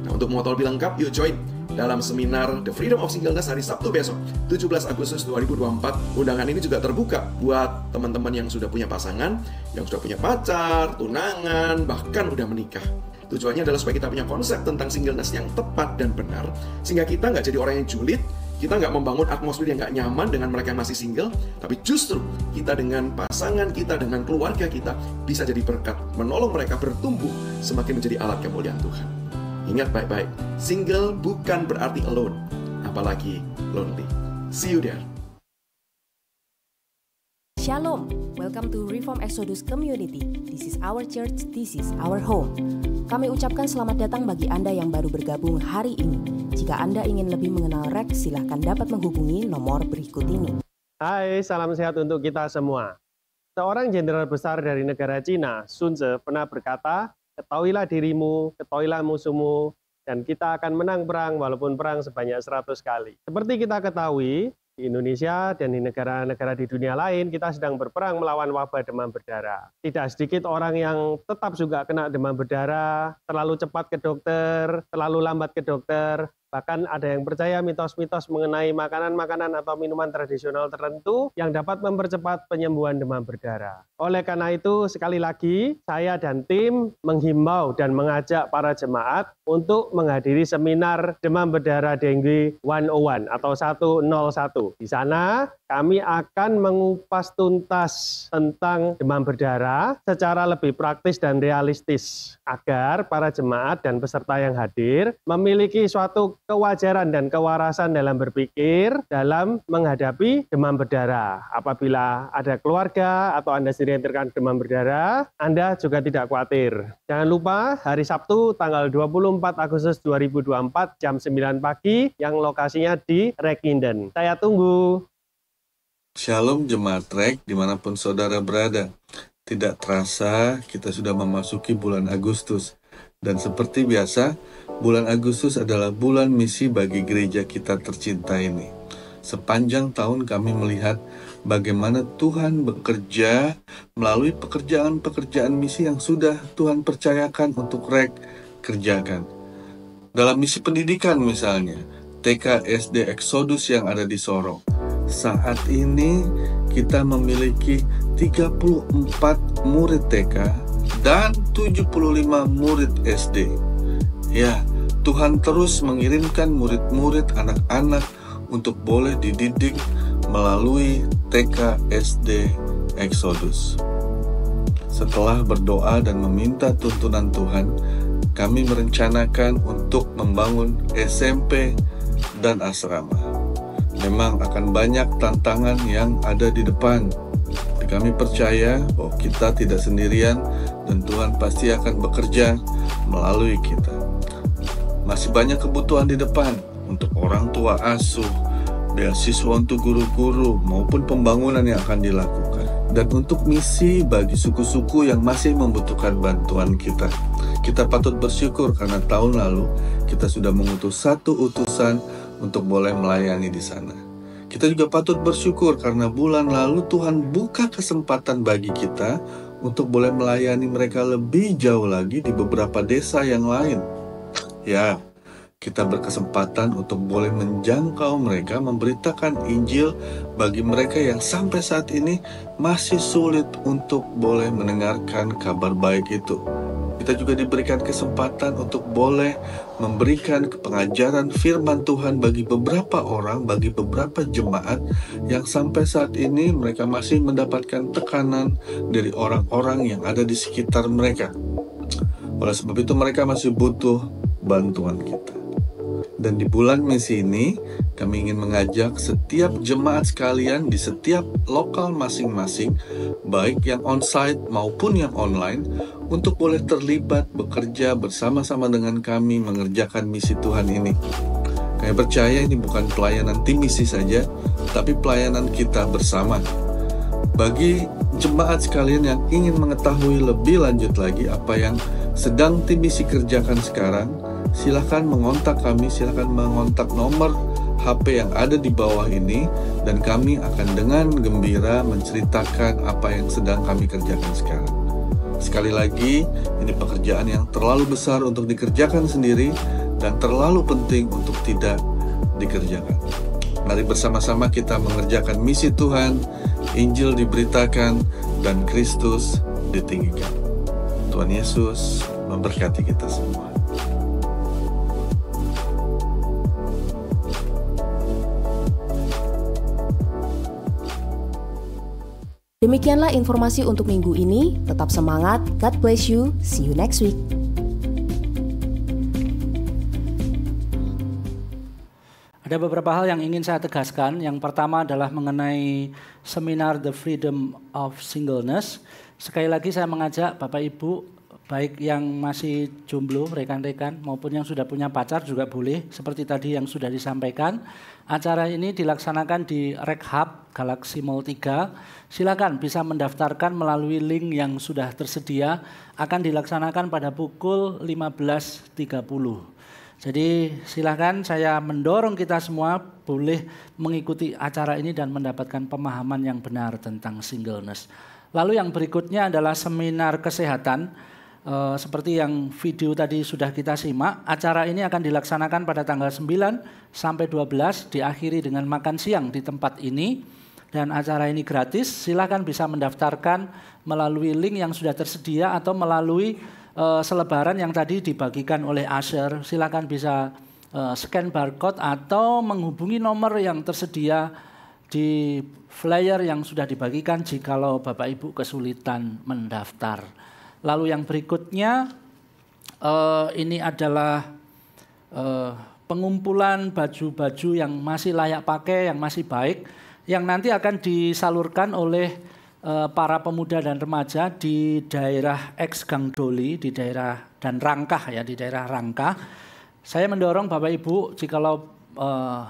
Nah, untuk mengetahui lebih lengkap, yuk join dalam seminar The Freedom of Singleness hari Sabtu besok, 17 Agustus 2024. Undangan ini juga terbuka buat teman-teman yang sudah punya pasangan, yang sudah punya pacar, tunangan, bahkan udah menikah. Tujuannya adalah supaya kita punya konsep tentang singleness yang tepat dan benar, sehingga kita nggak jadi orang yang julid, kita nggak membangun atmosfer yang nggak nyaman dengan mereka yang masih single, tapi justru kita dengan pasangan kita, dengan keluarga kita, bisa jadi berkat, menolong mereka bertumbuh semakin menjadi alat kemuliaan Tuhan. Ingat baik-baik, single bukan berarti alone, apalagi lonely. See you there. Shalom, welcome to Reform Exodus Community. This is our church, this is our home. Kami ucapkan selamat datang bagi Anda yang baru bergabung hari ini. Jika Anda ingin lebih mengenal Rex, silahkan dapat menghubungi nomor berikut ini. Hai, salam sehat untuk kita semua. Seorang jenderal besar dari negara Cina, Sun Tzu, pernah berkata, ketahuilah dirimu, ketahuilah musuhmu, dan kita akan menang perang walaupun perang sebanyak 100 kali. Seperti kita ketahui, di Indonesia dan di negara-negara di dunia lain, kita sedang berperang melawan wabah demam berdarah. Tidak sedikit orang yang tetap juga kena demam berdarah, terlalu cepat ke dokter, terlalu lambat ke dokter. Bahkan ada yang percaya mitos-mitos mengenai makanan-makanan atau minuman tradisional tertentu yang dapat mempercepat penyembuhan demam berdarah. Oleh karena itu, sekali lagi, saya dan tim menghimbau dan mengajak para jemaat untuk menghadiri seminar demam berdarah dengue 101 atau 101. Di sana, kami akan mengupas tuntas tentang demam berdarah secara lebih praktis dan realistis, agar para jemaat dan peserta yang hadir memiliki suatu kewajaran dan kewarasan dalam berpikir dalam menghadapi demam berdarah. Apabila ada keluarga atau Anda sendiri yang terkena demam berdarah, Anda juga tidak khawatir. Jangan lupa hari Sabtu tanggal 24 Agustus 2024 jam 9 pagi yang lokasinya di Rekinden. Saya tunggu. Shalom Jemaat Rek dimanapun saudara berada. Tidak terasa kita sudah memasuki bulan Agustus. Dan seperti biasa, bulan Agustus adalah bulan misi bagi gereja kita tercinta ini. Sepanjang tahun kami melihat bagaimana Tuhan bekerja melalui pekerjaan-pekerjaan misi yang sudah Tuhan percayakan untuk Rek kerjakan. Dalam misi pendidikan misalnya, TK SD Exodus yang ada di Sorong. Saat ini kita memiliki 34 murid TK dan 75 murid SD. Ya, Tuhan terus mengirimkan murid-murid anak-anak untuk boleh dididik melalui TK SD Exodus. Setelah berdoa dan meminta tuntunan Tuhan, kami merencanakan untuk membangun SMP dan asrama. Memang akan banyak tantangan yang ada di depan. Tapi kami percaya bahwa kita tidak sendirian dan Tuhan pasti akan bekerja melalui kita. Masih banyak kebutuhan di depan untuk orang tua asuh, beasiswa untuk guru-guru maupun pembangunan yang akan dilakukan. Dan untuk misi bagi suku-suku yang masih membutuhkan bantuan kita. Kita patut bersyukur karena tahun lalu kita sudah mengutus 1 utusan untuk boleh melayani di sana. Kita juga patut bersyukur karena bulan lalu Tuhan buka kesempatan bagi kita untuk boleh melayani mereka lebih jauh lagi di beberapa desa yang lain. Ya, kita berkesempatan untuk boleh menjangkau mereka, memberitakan Injil bagi mereka yang sampai saat ini masih sulit untuk boleh mendengarkan kabar baik itu. Kita juga diberikan kesempatan untuk boleh memberikan pengajaran firman Tuhan bagi beberapa orang, bagi beberapa jemaat yang sampai saat ini mereka masih mendapatkan tekanan dari orang-orang yang ada di sekitar mereka. Oleh sebab itu mereka masih butuh bantuan kita. Dan di bulan misi ini, kami ingin mengajak setiap jemaat sekalian di setiap lokal masing-masing, baik yang on-site maupun yang online, untuk boleh terlibat bekerja bersama-sama dengan kami mengerjakan misi Tuhan ini. Kami percaya ini bukan pelayanan tim misi saja, tapi pelayanan kita bersama. Bagi jemaat sekalian yang ingin mengetahui lebih lanjut lagi apa yang sedang tim misi kerjakan sekarang, silakan mengontak kami, silakan mengontak nomor HP yang ada di bawah ini, dan kami akan dengan gembira menceritakan apa yang sedang kami kerjakan sekarang. Sekali lagi, ini pekerjaan yang terlalu besar untuk dikerjakan sendiri, dan terlalu penting untuk tidak dikerjakan. Mari bersama-sama kita mengerjakan misi Tuhan, Injil diberitakan, dan Kristus ditinggikan. Tuhan Yesus memberkati kita semua. Demikianlah informasi untuk minggu ini. Tetap semangat, God bless you, see you next week. Ada beberapa hal yang ingin saya tegaskan. Yang pertama adalah mengenai seminar The Freedom of Singleness. Sekali lagi saya mengajak Bapak Ibu, baik yang masih jomblo, rekan-rekan, maupun yang sudah punya pacar juga boleh. Seperti tadi yang sudah disampaikan, acara ini dilaksanakan di Rec-Hub Galaxy Mall 3. Silakan bisa mendaftarkan melalui link yang sudah tersedia. Akan dilaksanakan pada pukul 15.30. Jadi silakan, saya mendorong kita semua boleh mengikuti acara ini dan mendapatkan pemahaman yang benar tentang singleness. Lalu yang berikutnya adalah seminar kesehatan. Seperti yang video tadi sudah kita simak, acara ini akan dilaksanakan pada tanggal 9 sampai 12, diakhiri dengan makan siang di tempat ini. Dan acara ini gratis, silakan bisa mendaftarkan melalui link yang sudah tersedia atau melalui selebaran yang tadi dibagikan oleh Asher. Silakan bisa scan barcode atau menghubungi nomor yang tersedia di flyer yang sudah dibagikan jikalau Bapak Ibu kesulitan mendaftar. Lalu yang berikutnya ini adalah pengumpulan baju-baju yang masih layak pakai, yang masih baik, yang nanti akan disalurkan oleh para pemuda dan remaja di daerah X Gang Doli, di daerah dan Rangkah ya, di daerah Rangkah. Saya mendorong Bapak Ibu jikalau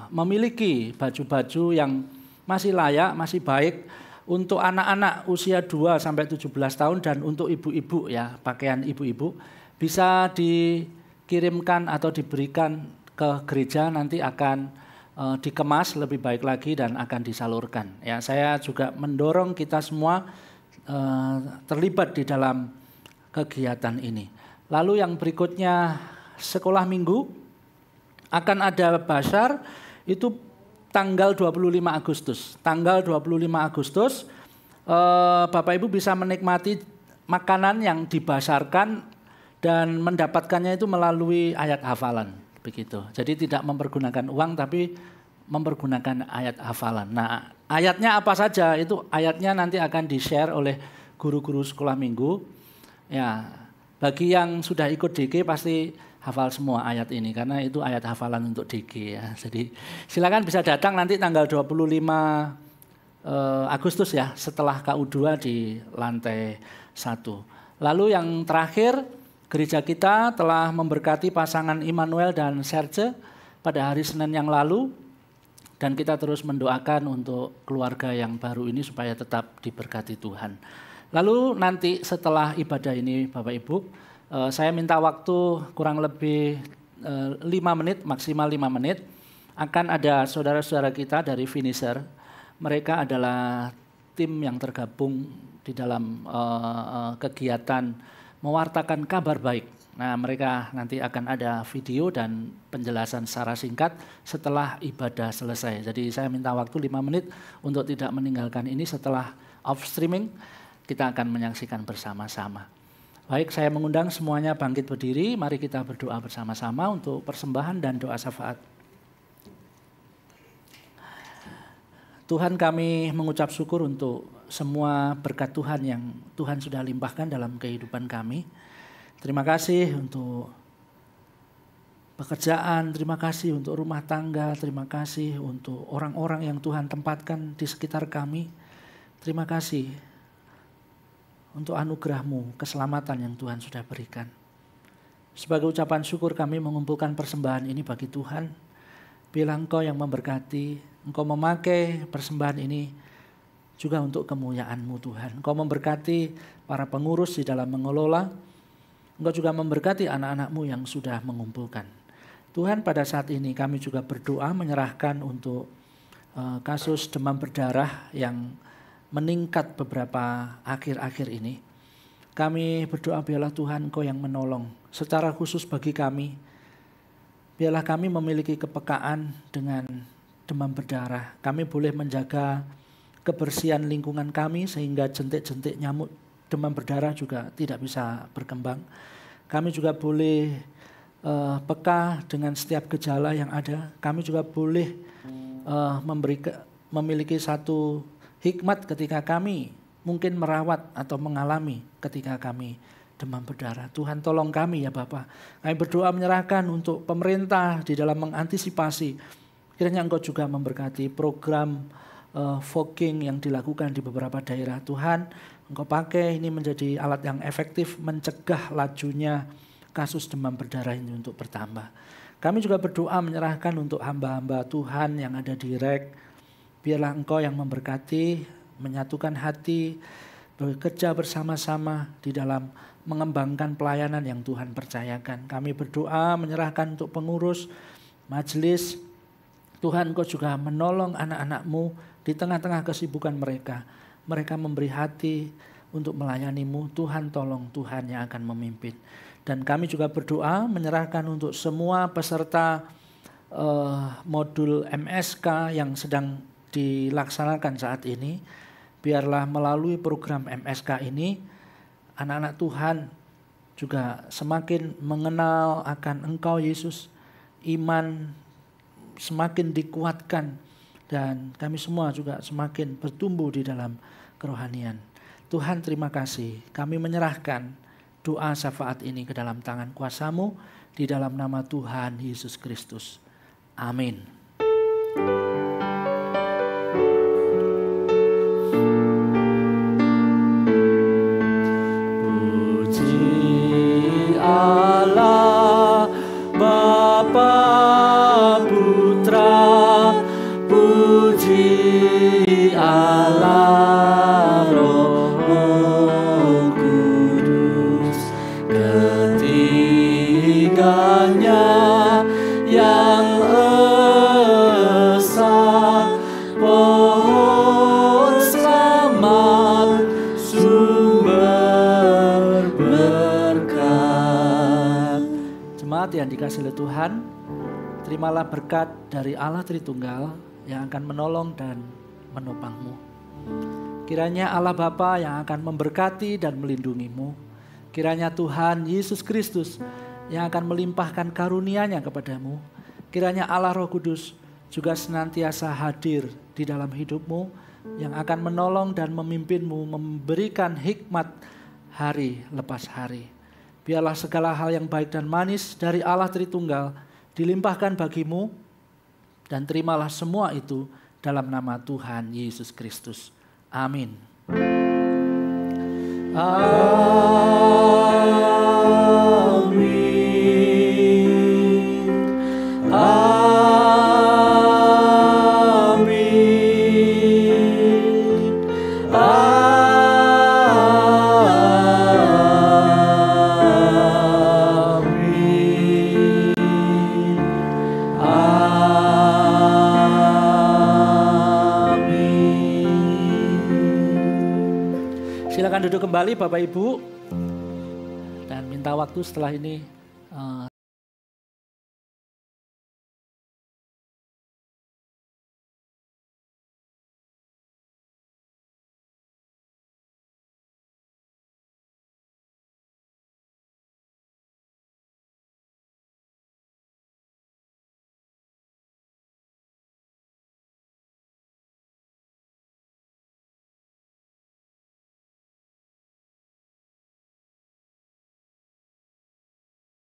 memiliki baju-baju yang masih layak, masih baik, untuk anak-anak usia 2 sampai 17 tahun dan untuk ibu-ibu ya, pakaian ibu-ibu bisa dikirimkan atau diberikan ke gereja, nanti akan dikemas lebih baik lagi dan akan disalurkan. Ya, saya juga mendorong kita semua terlibat di dalam kegiatan ini. Lalu yang berikutnya sekolah minggu akan ada basar itu tanggal 25 Agustus. Tanggal 25 Agustus Bapak Ibu bisa menikmati makanan yang dibasarkan dan mendapatkannya itu melalui ayat hafalan, begitu. Jadi tidak mempergunakan uang tapi mempergunakan ayat hafalan. Nah, ayatnya apa saja? Itu ayatnya nanti akan di-share oleh guru-guru sekolah minggu. Ya, bagi yang sudah ikut DG pasti hafal semua ayat ini karena itu ayat hafalan untuk DG ya. Jadi silakan bisa datang nanti tanggal 25 Agustus ya, setelah KU2 di lantai 1. Lalu yang terakhir, gereja kita telah memberkati pasangan Immanuel dan Serge pada hari Senin yang lalu, dan kita terus mendoakan untuk keluarga yang baru ini supaya tetap diberkati Tuhan. Lalu nanti setelah ibadah ini Bapak Ibu, saya minta waktu kurang lebih 5 menit, maksimal 5 menit. Akan ada saudara-saudara kita dari Finisher. Mereka adalah tim yang tergabung di dalam kegiatan mewartakan kabar baik. Nah, mereka nanti akan ada video dan penjelasan secara singkat setelah ibadah selesai. Jadi saya minta waktu 5 menit untuk tidak meninggalkan ini. Setelah off streaming, kita akan menyaksikan bersama-sama. Baik, saya mengundang semuanya bangkit berdiri. Mari kita berdoa bersama-sama untuk persembahan dan doa syafaat. Tuhan, kami mengucap syukur untuk semua berkat Tuhan yang Tuhan sudah limpahkan dalam kehidupan kami. Terima kasih untuk pekerjaan, terima kasih untuk rumah tangga, terima kasih untuk orang-orang yang Tuhan tempatkan di sekitar kami. Terima kasih untuk anugerah-Mu, keselamatan yang Tuhan sudah berikan. Sebagai ucapan syukur kami mengumpulkan persembahan ini bagi Tuhan. Biarlah Engkau yang memberkati, Engkau memakai persembahan ini juga untuk kemuliaan-Mu Tuhan. Engkau memberkati para pengurus di dalam mengelola, Engkau juga memberkati anak-anak-Mu yang sudah mengumpulkan. Tuhan, pada saat ini kami juga berdoa menyerahkan untuk kasus demam berdarah yang meningkat beberapa akhir-akhir ini. Kami berdoa biarlah Tuhan Engkau yang menolong secara khusus bagi kami. Biarlah kami memiliki kepekaan dengan demam berdarah. Kami boleh menjaga kebersihan lingkungan kami sehingga jentik-jentik nyamuk demam berdarah juga tidak bisa berkembang. Kami juga boleh peka dengan setiap gejala yang ada. Kami juga boleh memiliki satu hikmat ketika kami mungkin merawat atau mengalami ketika kami demam berdarah. Tuhan tolong kami ya Bapa. Kami berdoa menyerahkan untuk pemerintah di dalam mengantisipasi. Kiranya Engkau juga memberkati program fogging yang dilakukan di beberapa daerah. Tuhan, Engkau pakai ini menjadi alat yang efektif mencegah lajunya kasus demam berdarah ini untuk bertambah. Kami juga berdoa menyerahkan untuk hamba-hamba Tuhan yang ada di REK. Biarlah Engkau yang memberkati, menyatukan hati, bekerja bersama-sama di dalam mengembangkan pelayanan yang Tuhan percayakan. Kami berdoa menyerahkan untuk pengurus majelis. Tuhan, Engkau juga menolong anak-anak-Mu di tengah-tengah kesibukan mereka. Mereka memberi hati untuk melayani-Mu. Tuhan tolong, Tuhan yang akan memimpin. Dan kami juga berdoa menyerahkan untuk semua peserta modul MSK yang sedang dilaksanakan saat ini. Biarlah melalui program MSK ini, anak-anak Tuhan juga semakin mengenal akan Engkau Yesus, iman semakin dikuatkan, dan kami semua juga semakin bertumbuh di dalam kerohanian. Tuhan terima kasih, kami menyerahkan doa syafaat ini ke dalam tangan kuasa-Mu, di dalam nama Tuhan Yesus Kristus. Amin. Allah Bapa Putra, puji Allah Roh Kudus, ketiganya yang esa, pohon selamat, sumber berkat. Jemaat yang dikasihi oleh Tuhan, terimalah berkat dari Allah Tritunggal yang akan menolong dan menopangmu. Kiranya Allah Bapa yang akan memberkati dan melindungimu. Kiranya Tuhan Yesus Kristus yang akan melimpahkan karunia-Nya kepadamu. Kiranya Allah Roh Kudus juga senantiasa hadir di dalam hidupmu, yang akan menolong dan memimpinmu, memberikan hikmat hari lepas hari. Biarlah segala hal yang baik dan manis dari Allah Tritunggal dilimpahkan bagimu, dan terimalah semua itu dalam nama Tuhan Yesus Kristus. Amin. Amin. Amin. Silakan duduk kembali Bapak Ibu, dan minta waktu setelah ini